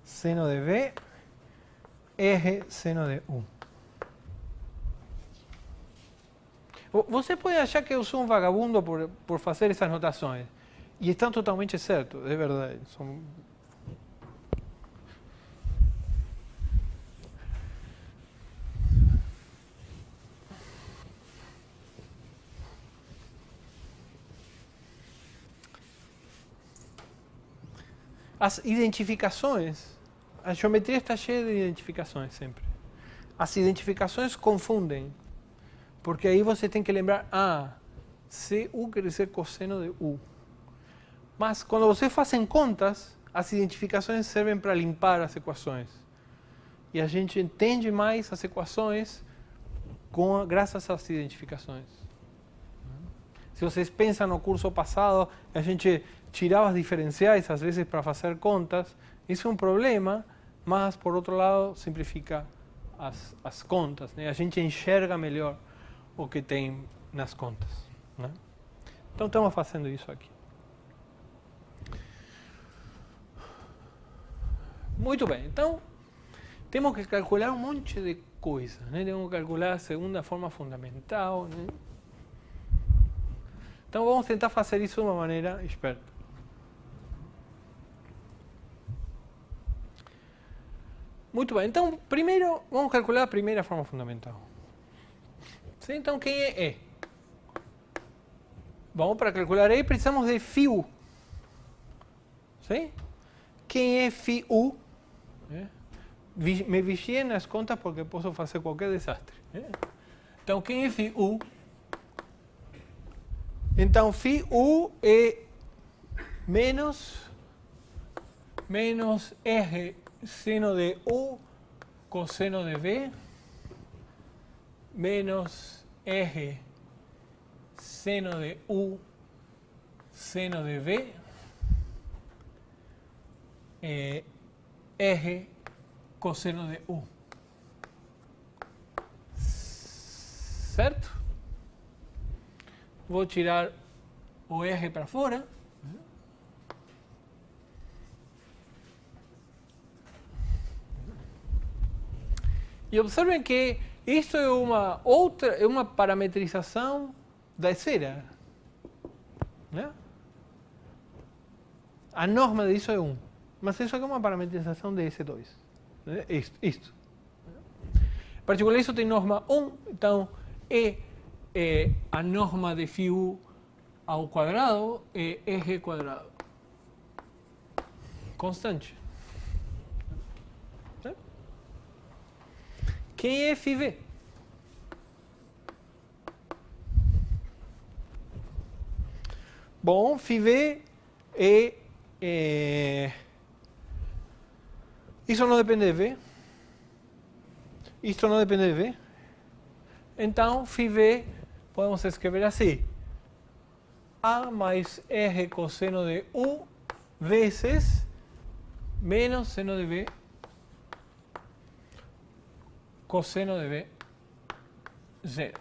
seno de V, R seno de U. Você pode achar que eu sou um vagabundo por fazer essas notações. E estão totalmente certos, é verdade. As identificações, a geometria está cheia de identificações sempre. As identificações confundem, porque aí você tem que lembrar, CU quer dizer cosseno de U. Mas quando você faz contas, as identificações servem para limpar as equações. E a gente entende mais as equações graças às identificações. Se vocês pensam no curso passado, a gente tirava as diferenciais às vezes para fazer contas. Isso é um problema, mas por outro lado simplifica as contas, né? A gente enxerga melhor o que tem nas contas, né? Então estamos fazendo isso aqui. Muito bem, então temos que calcular um monte de coisas, né? Temos que calcular a segunda forma fundamental, né? Então vamos tentar fazer isso de uma maneira esperta. Muito bem, então primeiro vamos calcular a primeira forma fundamental. Sim, então quem é E? Bom, para calcular E precisamos de φ. Sim? Quem é φ? Me vigiem nas contas porque posso fazer qualquer desastre. Então quem é φ? Então φ é menos R seno de U cosseno de V menos R seno de U seno de V R cosseno de U. Certo? Vou tirar o R para fora. E observem que isto é uma parametrização da esfera, né? A norma disso é 1, mas isso aqui é uma parametrização de S2, né? Isto. Em particular, isso tem norma 1, então a norma de φ ao quadrado é R quadrado, constante. Quem é φv? Bom, φv isso não depende de V. Isto não depende de V. Então, φv podemos escrever assim. A mais R cosseno de U vezes menos seno de V cosseno de V zero.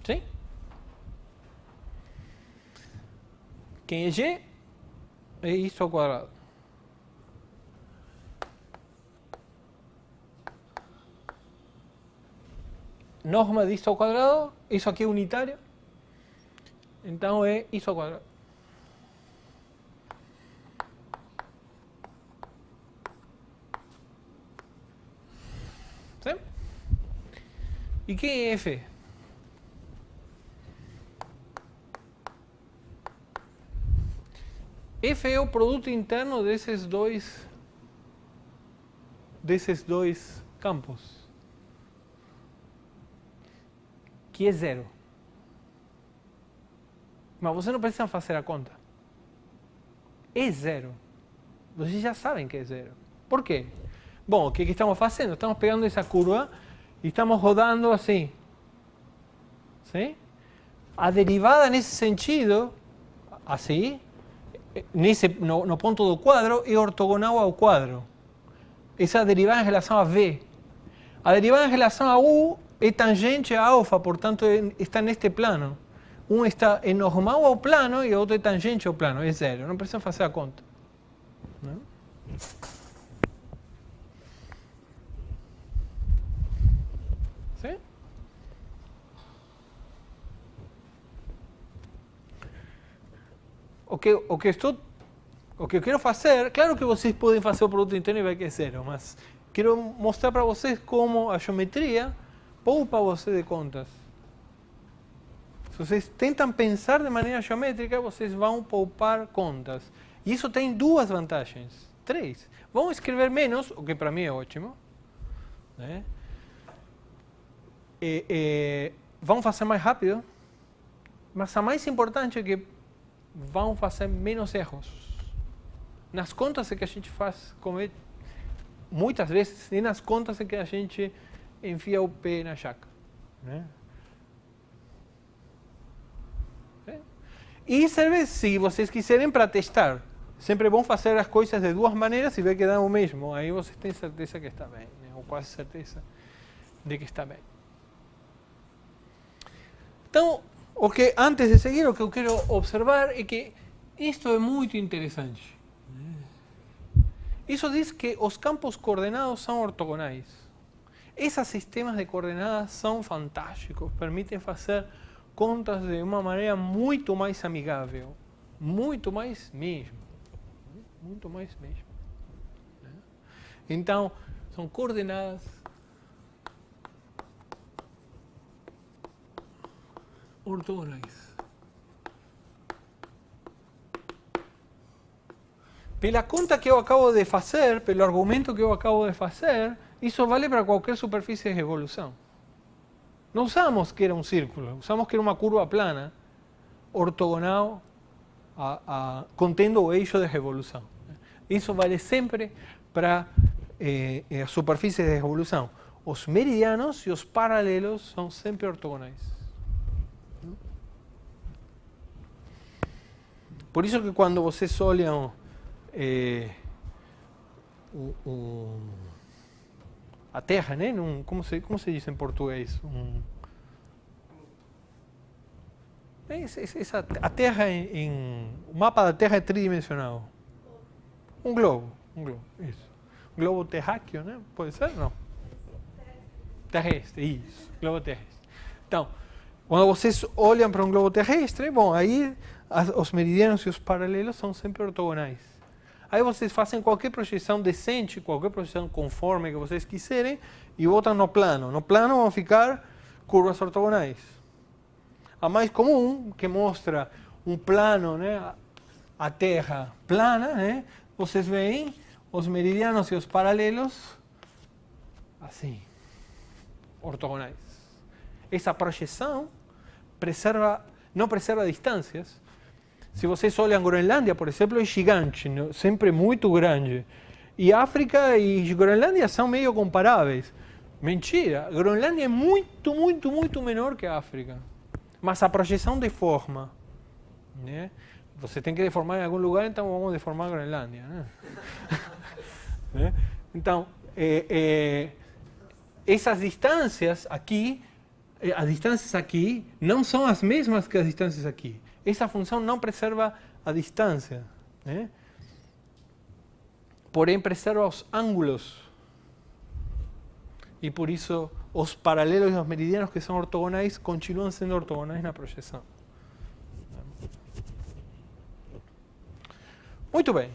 ¿Sí? Quem é G? É isso ao quadrado. Norma disto ao quadrado, isso aqui é unitário, então é isso ao quadrado. Sim? E quem é F? F é o produto interno desses dois campos, que é zero. Mas você não precisa fazer a conta. É zero. Vocês já sabem que é zero. Por quê? Bom, o que estamos fazendo? Estamos pegando essa curva e estamos rodando assim. Sim? A derivada nesse sentido, assim, no ponto do quadro, é ortogonal ao quadro. Essa derivada em relação a V. A derivada em relação a U é tangente a alfa, portanto está neste plano. Um está é normal ao plano e o outro é tangente ao plano, é zero. Não precisa fazer a conta. Não? Sim? O que eu quero fazer, claro que vocês podem fazer o produto interno e vai que é zero, mas quero mostrar para vocês como a geometria poupa você de contas. Se vocês tentam pensar de maneira geométrica, vocês vão poupar contas. E isso tem duas vantagens, três. Vão escrever menos, o que para mim é ótimo. Né? Vão fazer mais rápido, mas a mais importante é que vão fazer menos erros. Nas contas é que a gente faz, muitas vezes, e nas contas é que a gente enfia o pé na jaca. Né? E serve, se vocês quiserem, para testar. Sempre vão fazer as coisas de duas maneiras e ver que dá o mesmo. Aí vocês têm certeza que está bem, né? Ou quase certeza de que está bem. Então, antes de seguir, o que eu quero observar é que isto é muito interessante. Isso diz que os campos coordenados são ortogonais. Esses sistemas de coordenadas são fantásticos, permitem fazer contas de uma maneira muito mais amigável, muito mais mesmo. Muito mais mesmo. Então, são coordenadas ortogonais. Pela conta que eu acabo de fazer, pelo argumento que eu acabo de fazer, isso vale para qualquer superfície de revolução. Não usamos que era um círculo, usamos que era uma curva plana, ortogonal, contendo o eixo de revolução. Isso vale sempre para a superfície de revolução. Os meridianos e os paralelos são sempre ortogonais. Por isso que quando vocês olham a Terra, né? Como se diz em português? A Terra o mapa da Terra é tridimensional. Um globo, isso. Um globo terráqueo, né? Pode ser? Não. Terrestre, isso. Globo terrestre. Então, quando vocês olham para um globo terrestre, bom, aí os meridianos e os paralelos são sempre ortogonais. Aí vocês fazem qualquer projeção decente, qualquer projeção conforme que vocês quiserem e botam no plano. No plano vão ficar curvas ortogonais. A mais comum, que mostra um plano, né, a Terra plana, né, vocês veem os meridianos e os paralelos assim, ortogonais. Essa projeção não preserva distâncias. Se vocês olham, Groenlândia, por exemplo, é gigante, né? Sempre muito grande. E África e Groenlândia são meio comparáveis. Mentira, Groenlândia é muito, muito, muito menor que a África. Mas a projeção deforma, né? Você tem que deformar em algum lugar, então vamos deformar a Groenlândia, né? Então, essas distâncias aqui, as distâncias aqui não são as mesmas que as distâncias aqui. Essa função não preserva a distância, né? Porém preserva os ângulos. E por isso os paralelos e os meridianos que são ortogonais continuam sendo ortogonais na projeção. Muito bem.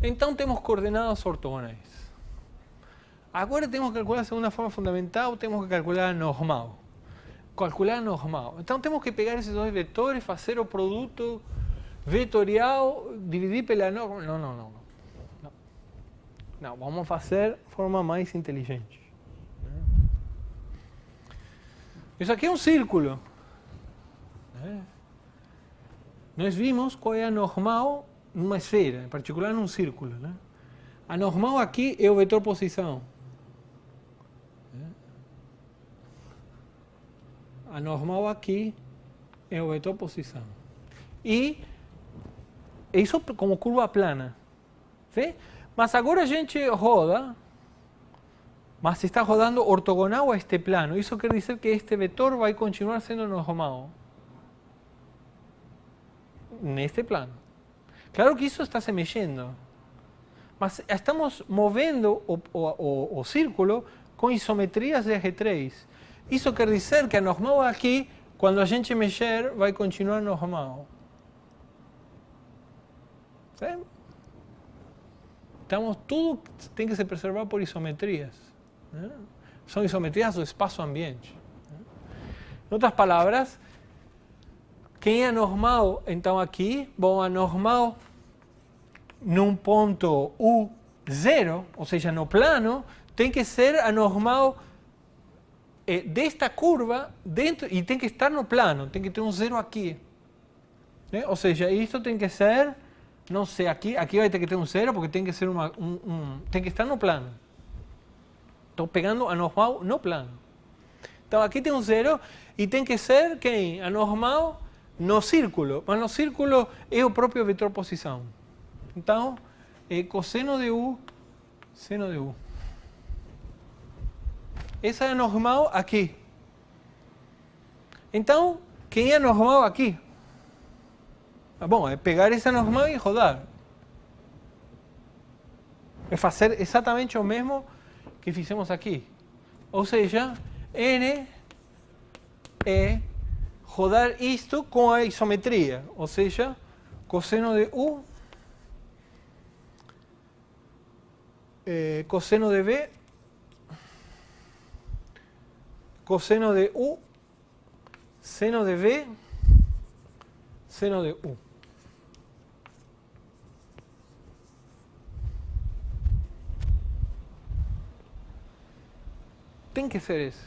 Então temos coordenadas ortogonais. Agora temos que calcular a segunda forma fundamental, temos que calcular a normal. Calcular a normal. Então temos que pegar esses dois vetores, fazer o produto vetorial, dividir pela norma. Não, vamos fazer de forma mais inteligente. Isso aqui é um círculo. Nós vimos qual é a normal numa esfera, em particular num círculo, né? A normal aqui é o vetor posição. A normal aqui é o vetor posição. E isso como curva plana. ¿Sí? Mas agora a gente roda, mas está rodando ortogonal a este plano. Isso quer dizer que este vetor vai continuar sendo normal neste plano. Claro que isso está se mexendo, mas estamos movendo o círculo com isometrias de R3. Isso quer dizer que a normal aqui, quando a gente mexer, vai continuar normal. Certo? Então, tudo tem que se preservar por isometrias, né? São isometrias do espaço-ambiente. Em outras palavras, quem é normal, então aqui, bom, a normal num ponto U0, ou seja, no plano, tem que ser a normal desta curva dentro, e tem que estar no plano, tem que ter um zero aqui, né? Ou seja, isto tem que ser, não sei, aqui vai ter que ter um zero, porque tem que ser tem que estar no plano. Estou pegando a normal no plano. Então aqui tem um zero e tem que ser quem? A normal no círculo, mas no círculo é o próprio vetor posição. Então, cosseno de U, seno de U. Essa é a normal aqui. Então, quem é normal aqui? Bom, é pegar essa normal e rodar. É fazer exatamente o mesmo que fizemos aqui. Ou seja, N é rodar isto com a isometria. Ou seja, cosseno de U, cosseno de V, cosseno de U, seno de V, seno de U. Tem que ser esse.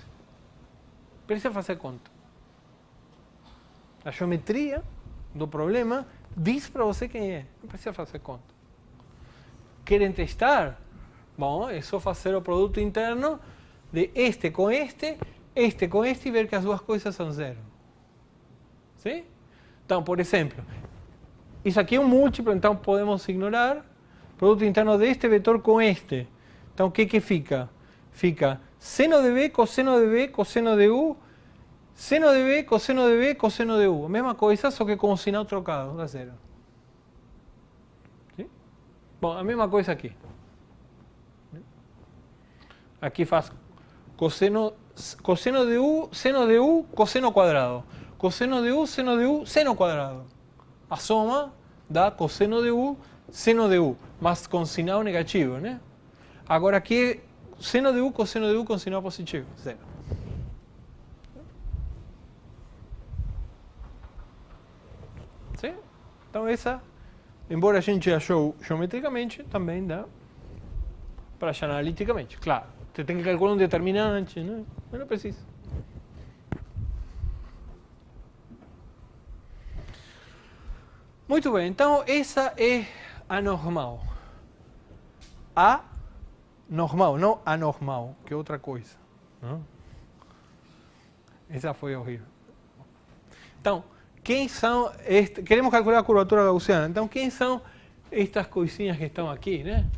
Precisa fazer conta. A geometria do problema diz para você quem é. Não precisa fazer conta. Querem testar? Bom, é só fazer o produto interno de este com este e ver que as duas coisas são zero. Sim? Então, por exemplo, isso aqui é um múltiplo, então podemos ignorar. Produto interno deste vetor com este. Então, o que fica? Fica seno de V, cosseno de V, cosseno de U, seno de V, cosseno de V, cosseno de U. A mesma coisa, só que com o sinal trocado, dá zero. Sim? Bom, a mesma coisa aqui. Aqui faz cosseno de U, cosseno quadrado. Cosseno de U, seno quadrado. A soma dá cosseno de U, seno de U, mas com sinal negativo, né? Agora aqui, seno de U com sinal positivo, zero. Sim? Então essa embora a gente achou geometricamente, também dá para achar analiticamente. Claro, você tem que calcular um determinante, né? Mas não precisa. Muito bem, então essa é a normal. A normal, não anormal, que é outra coisa. Não? Essa foi horrível. Então, quem são queremos calcular a curvatura gaussiana. Então, quem são estas coisinhas que estão aqui, né?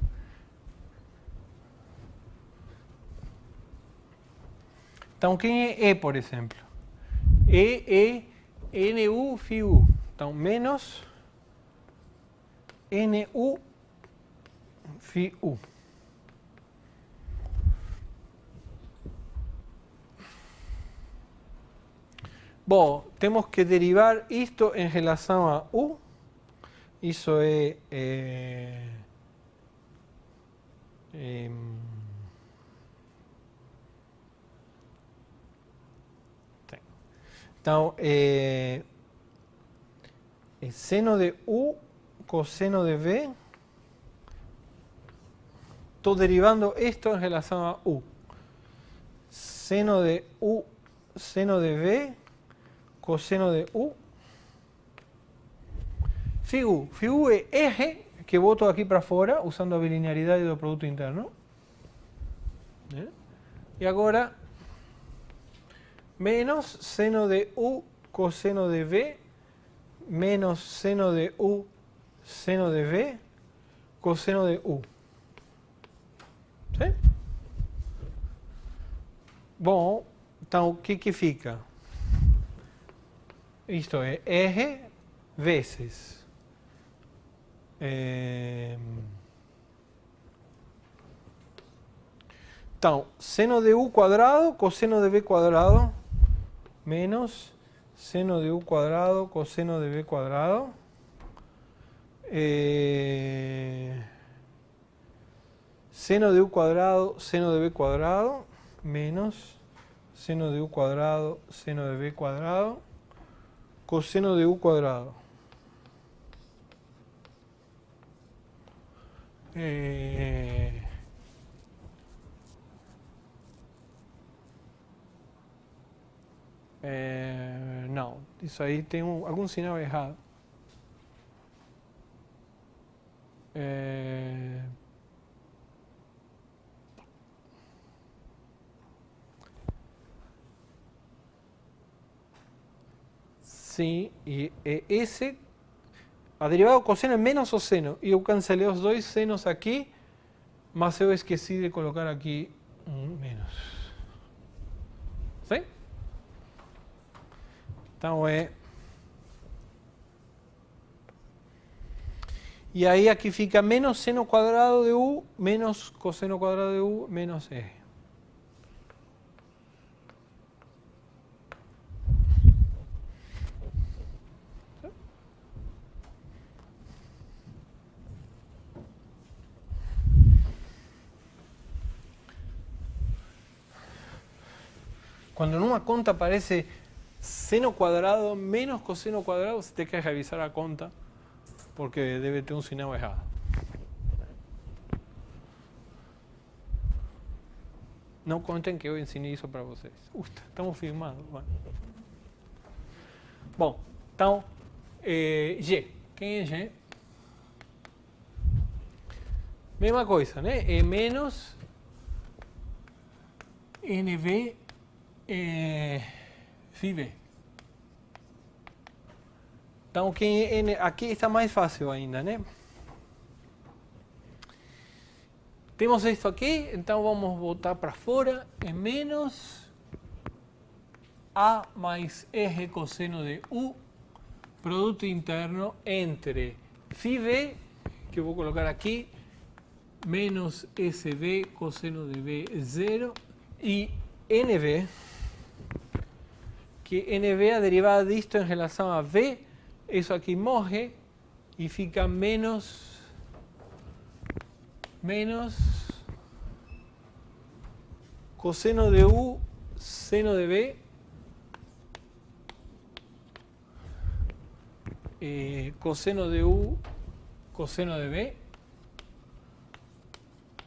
Então, quem é E, por exemplo? E é NU φ U. Então, menos NU φ U. Bom, temos que derivar isto em relação a U. Isso é... então, é seno de U cosseno de V. Estou derivando isto em relação a U. Seno de U, seno de V, cosseno de U. Φ U é R, que boto aqui para fora, usando a bilinearidade do produto interno. E agora, menos seno de U cosseno de V, menos seno de U seno de V, cosseno de U. ¿Sí? Bom, então o que fica? Isto é R vezes então, seno de U quadrado, cosseno de V quadrado, menos seno de U quadrado, cosseno de V quadrado. Seno de U quadrado, seno de V quadrado, menos seno de U quadrado, seno de V quadrado, coseno de U quadrado. Não, isso aí tem algum sinal errado. Sim, e esse, a derivada do cosseno é menos o seno. E eu cancelei os dois senos aqui, mas eu esqueci de colocar aqui um menos. Sim? Então é... E aí aqui fica menos seno quadrado de U, menos cosseno quadrado de U, menos R. Quando numa conta aparece seno quadrado menos cosseno quadrado, você tem que revisar a conta, porque deve ter um sinal errado. Não contem que eu ensinei isso para vocês. Estamos filmando. Bom, então, G. Quem é G? Mesma coisa, né? É menos NV φV. Então, aqui está mais fácil ainda, né? Temos isso aqui, então vamos voltar para fora. É menos A mais R cosseno de U, produto interno entre φV, que eu vou colocar aqui, menos SV cosseno de V 0, e NV, que NV é a derivada disto em relação a V, isso aqui morre e fica menos cosseno de U seno de V, cosseno de U coseno de B.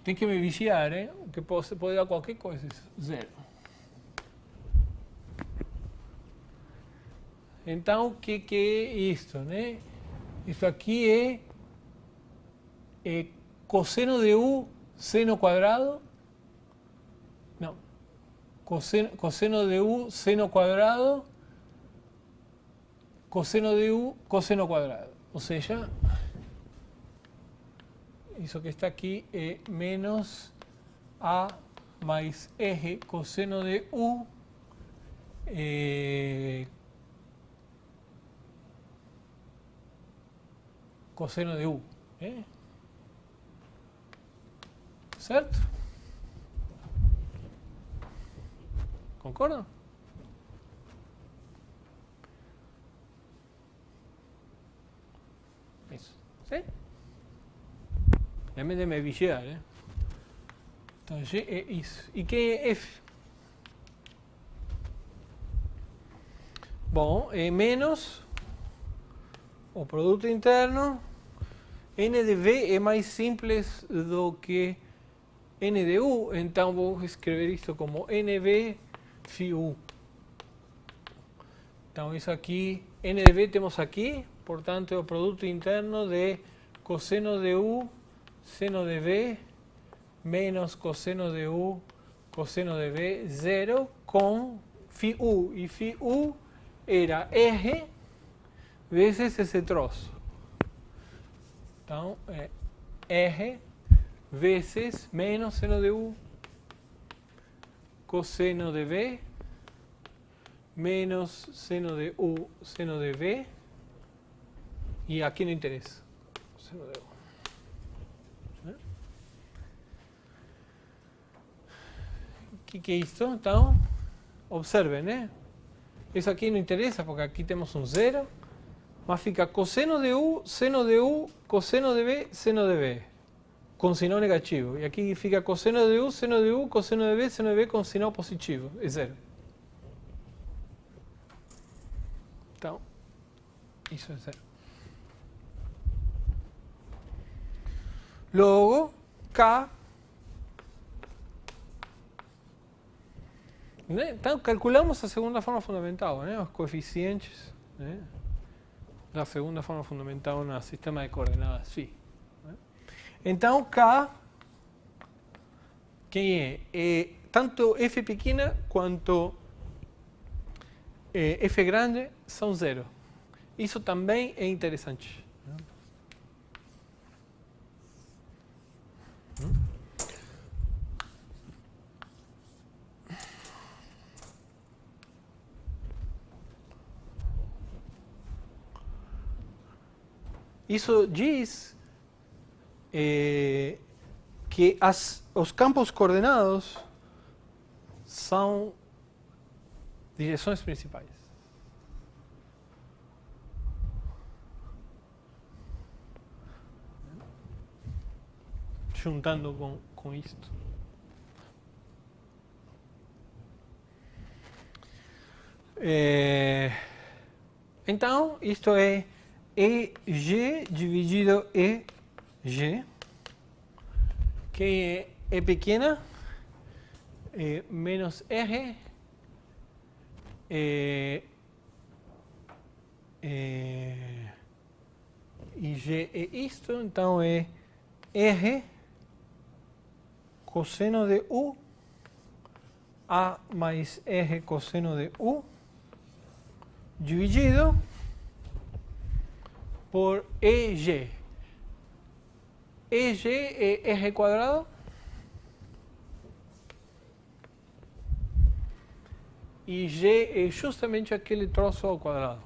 Tem que me vigiar, que pode dar qualquer coisa, zero. Então, o que é isto, né? Isto aqui é cosseno de U seno quadrado. Não. Cosseno de U seno quadrado. Cosseno de U cosseno quadrado. Ou seja, isso que está aqui é menos A mais R cosseno de U cosseno de U. Certo? Concordam? Isso. Sim? Lembrem de me vigiar, Então, G é isso. E quem é F? Bom, é menos o produto interno. N de V é mais simples do que N de U, então vou escrever isto como NV φ U. Então isso aqui, N de V temos aqui, portanto é o produto interno de cosseno de U seno de V menos cosseno de U cosseno de V, zero, com φ U. E φ U era R vezes esse troço. Então, é R vezes menos seno de U cosseno de V menos seno de U seno de V. E aqui não interessa. Seno de U. O que é isso? Então, observem, né? Isso aqui não interessa porque aqui temos um zero. Mas fica cosseno de U, seno de U, cosseno de V, seno de V. Com sinal negativo. E aqui fica cosseno de U, seno de U, cosseno de V, seno de V com sinal positivo. É zero. Então, isso é zero. Logo, K. Né? Então, calculamos a segunda forma fundamental, né? Os coeficientes, né? Da segunda forma fundamental no sistema de coordenadas phi. Então, K, quem é? Tanto F pequena quanto F grande são zero. Isso também é interessante. Isso diz que os campos coordenados são direções principais. Juntando com isto. Então, isto é EG dividido EG, que é pequena, menos R, e G é isto, então é R cosseno de U, A mais R cosseno de U, dividido por EG. EG é R quadrado e G é justamente aquele troço ao quadrado.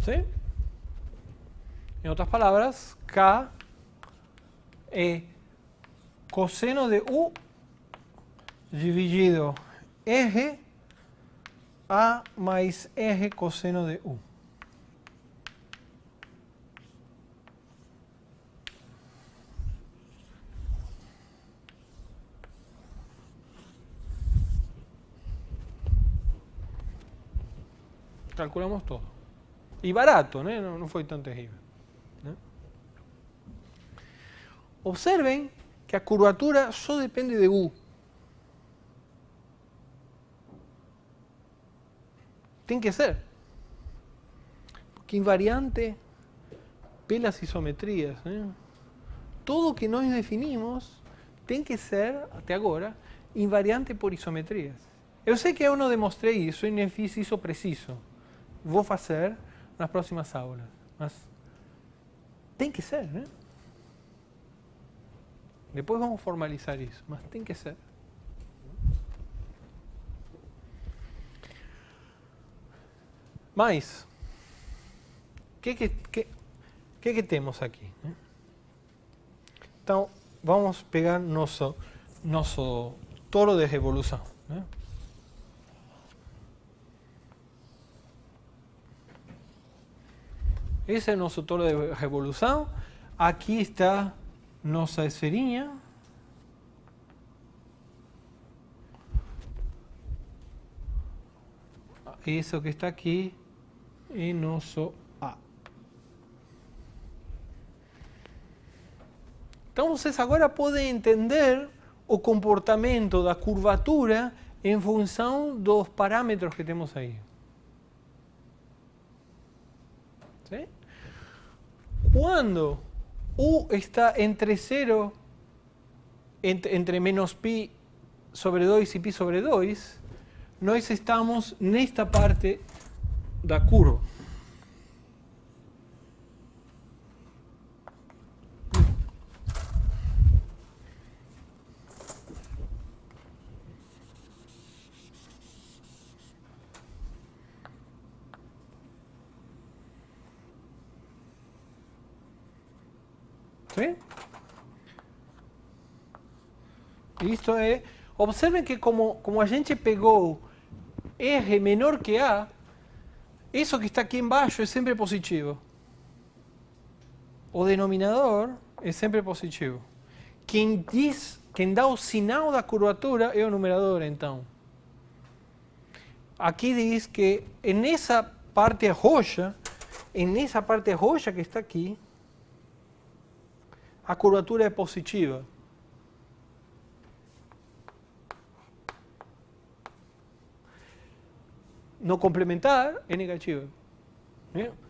¿Sí? Em outras palavras, K é cosseno de U dividido R A mais R cosseno de U. calculamos todo. E barato, né? Não foi tão terrível. Né? Observen que a curvatura só depende de U. Tem que ser. Porque invariante pelas isometrias. Né? Todo que nós definimos tem que ser, até agora, invariante por isometrias. Eu sei que eu não demonstrei isso e nem fiz isso preciso. Vou fazer nas próximas aulas. Mas tem que ser, né? Depois vamos formalizar isso, mas tem que ser. Mas, o que temos aqui? Né? Então, vamos pegar nosso toro de revolução. Né? Esse é o nosso toro de revolução. Aqui está nossa esferinha. Isso que está aqui é nosso A. Então vocês agora podem entender o comportamento da curvatura em função dos parâmetros que temos aí. ¿Sí? Quando U está entre 0, entre menos pi sobre 2 e pi sobre 2, nós estamos nesta parte da curva. ¿Sí? Isto é... Observen que como a gente pegou R menor que A, isso que está aqui embaixo é sempre positivo. O denominador é sempre positivo. Quem dá o sinal da curvatura é o numerador, então. Aqui diz que nessa parte roxa que está aqui, a curvatura é positiva. No complementar é negativa.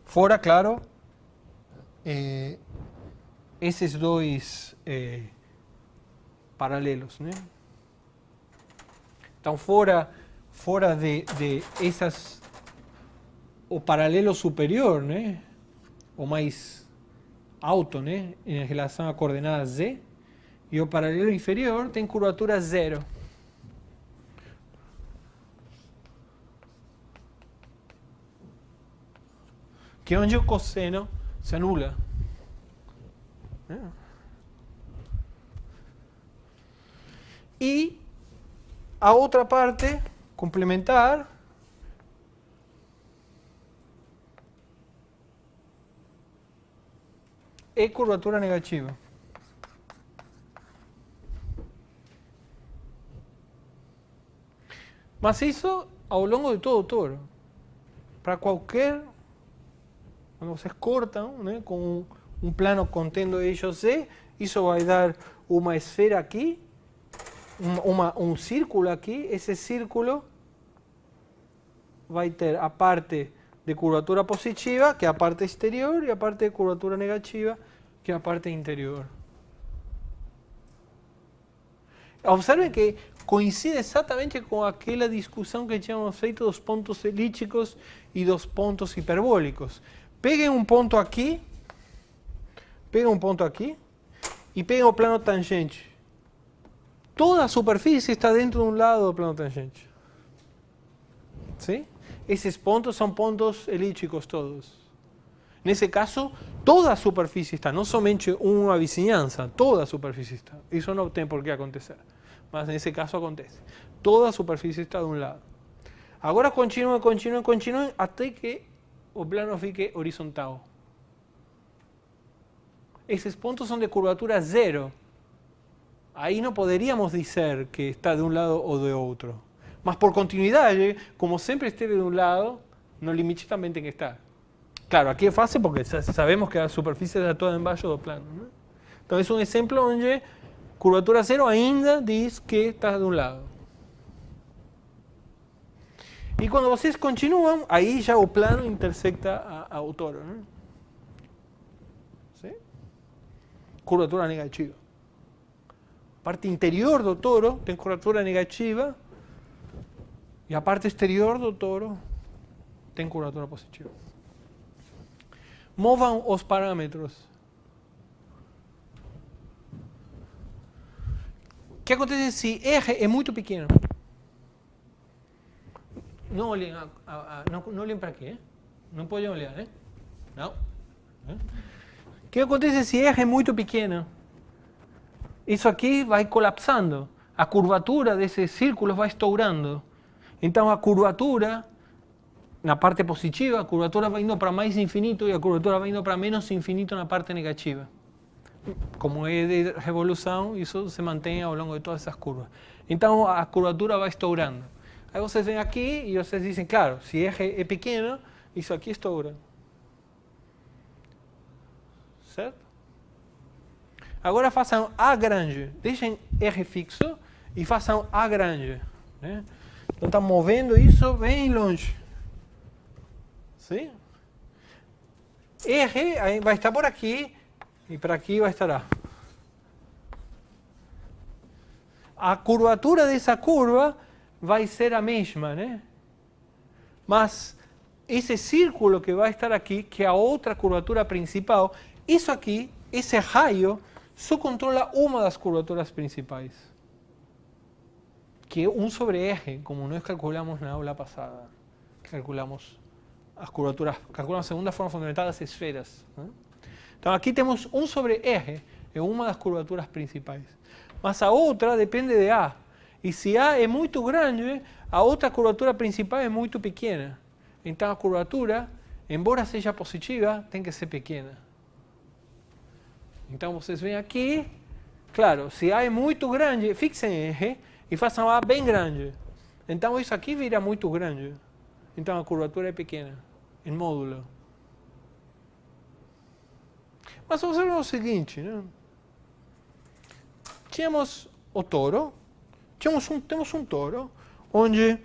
Fora, claro, esses dois paralelos. Né? Então, fora de essas, o paralelo superior, né? O mais alto, né? Em relação à coordenada Z, e o paralelo inferior tem curvatura zero. Que é onde o cosseno se anula. E a outra parte, complementar, é curvatura negativa. Mas isso ao longo de todo o toro. Para qualquer... Quando vocês cortam, né, com um plano contendo eixo Z, isso vai dar uma esfera aqui, um círculo aqui. Esse círculo vai ter a parte de curvatura positiva, que é a parte exterior, e a parte de curvatura negativa, que é a parte interior. Observem que coincide exatamente com aquela discussão que tínhamos feito dos pontos elípticos e dos pontos hiperbólicos. Peguem um ponto aqui e peguem o plano tangente. Toda a superfície está dentro de um lado do plano tangente. ¿Sí? Esses pontos são pontos elípticos todos. Nesse caso, toda a superfície está, não somente uma vizinhança, toda a superfície está. Isso não tem por que acontecer, mas nesse caso acontece. Toda a superfície está de um lado. Agora continuem até que o plano fique horizontal. Esses pontos são de curvatura zero. Aí não poderíamos dizer que está de um lado ou de outro. Mas por continuidade, como sempre esteve de um lado, no limite também tem que estar. Claro, aqui é fácil porque sabemos que a superfície está toda embaixo do plano, né? Então, é um exemplo onde curvatura zero ainda diz que está de um lado. E quando vocês continuam, aí já o plano intersecta ao toro, né? ¿Sí? Curvatura negativa. A parte interior do toro tem curvatura negativa e a parte exterior do toro tem curvatura positiva. Movam os parâmetros. O que acontece se R é muito pequeno? Não olhem, não olhem para aqui, não podem olhar, né? Não. O que acontece se R é muito pequeno? Isso aqui vai colapsando. A curvatura desses círculos vai estourando. Então a curvatura, na parte positiva, a curvatura vai indo para mais infinito e a curvatura vai indo para menos infinito na parte negativa. Como é de revolução, isso se mantém ao longo de todas essas curvas. Então a curvatura vai estourando. Aí vocês vêm aqui e vocês dizem, claro, se R é pequeno, isso aqui estoura. Certo? Agora façam A grande. Deixem R fixo e façam A grande. Né? Então está movendo isso bem longe. Sim? R aí vai estar por aqui e para aqui vai estar A. A curvatura dessa curva vai ser a mesma, né? Mas esse círculo que vai estar aqui, que é a outra curvatura principal, isso aqui, esse raio, só controla uma das curvaturas principais, que é 1 sobre R, como nós calculamos na aula passada. Calculamos as curvaturas, calculamos a segunda forma fundamental das esferas. Né? Então aqui temos 1 sobre R, é uma das curvaturas principais. Mas a outra depende de A. E se A é muito grande, a outra curvatura principal é muito pequena. Então a curvatura, embora seja positiva, tem que ser pequena. Então vocês vêm aqui, claro, se A é muito grande, fixem R e façam A bem grande. Então isso aqui vira muito grande. Então a curvatura é pequena, em módulo. Mas observem o seguinte, né? Tínhamos o toro. Temos um toro onde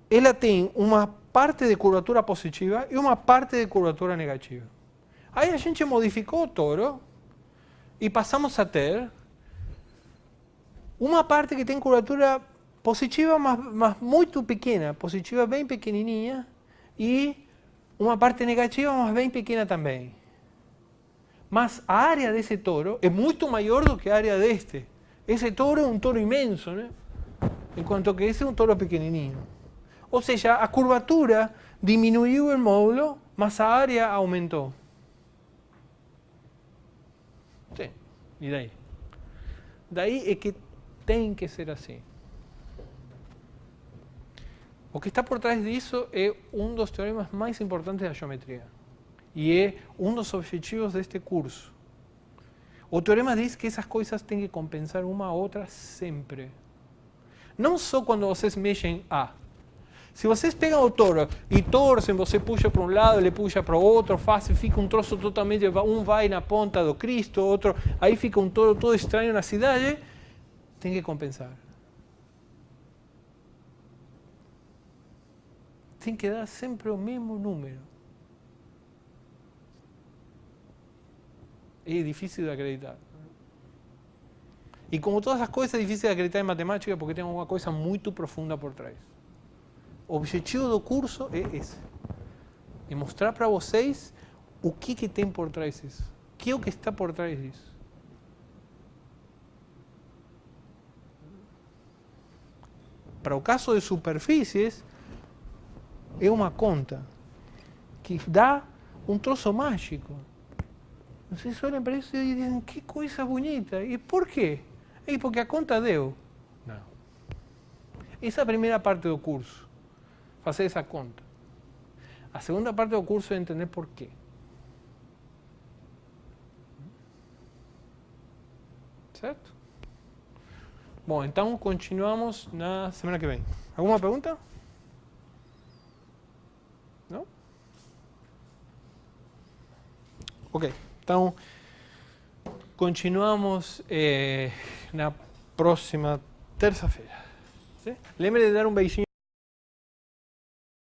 ela tem uma parte de curvatura positiva e uma parte de curvatura negativa. Aí a gente modificou o toro e passamos a ter uma parte que tem curvatura positiva, mas muito pequena, positiva bem pequenininha, e uma parte negativa, mas bem pequena também. Mas a área desse toro é muito maior do que a área deste. Esse toro é um toro imenso, né? Enquanto que esse é um toro pequenininho. Ou seja, a curvatura diminuiu o módulo, mas a área aumentou. Sim. E daí? Daí é que tem que ser assim. O que está por trás disso é um dos teoremas mais importantes da geometria. E é um dos objetivos deste curso. O teorema diz que essas coisas têm que compensar uma a outra sempre. Não só quando vocês mexem A. Se vocês pegam o toro e torcem, você puxa para um lado, ele puxa para o outro, fica um troço totalmente, um vai na ponta do Cristo, outro, aí fica um toro todo estranho na cidade, tem que compensar. Tem que dar sempre o mesmo número. É difícil de acreditar. E como todas as coisas, é difícil de acreditar em matemática porque tem uma coisa muito profunda por trás. O objetivo do curso é esse. É mostrar para vocês o que tem por trás disso. O que é o que está por trás disso. Para o caso de superfícies, é uma conta que dá um troço mágico. Vocês olham para isso e dizem, que coisa bonita. E por quê? É porque a conta deu. Não. Essa é a primeira parte do curso. Fazer essa conta. A segunda parte do curso é entender por quê. Certo? Bom, então continuamos na semana que vem. Alguma pergunta? Não? Ok, então continuamos na próxima terça-feira. Lembre de dar um beijinho.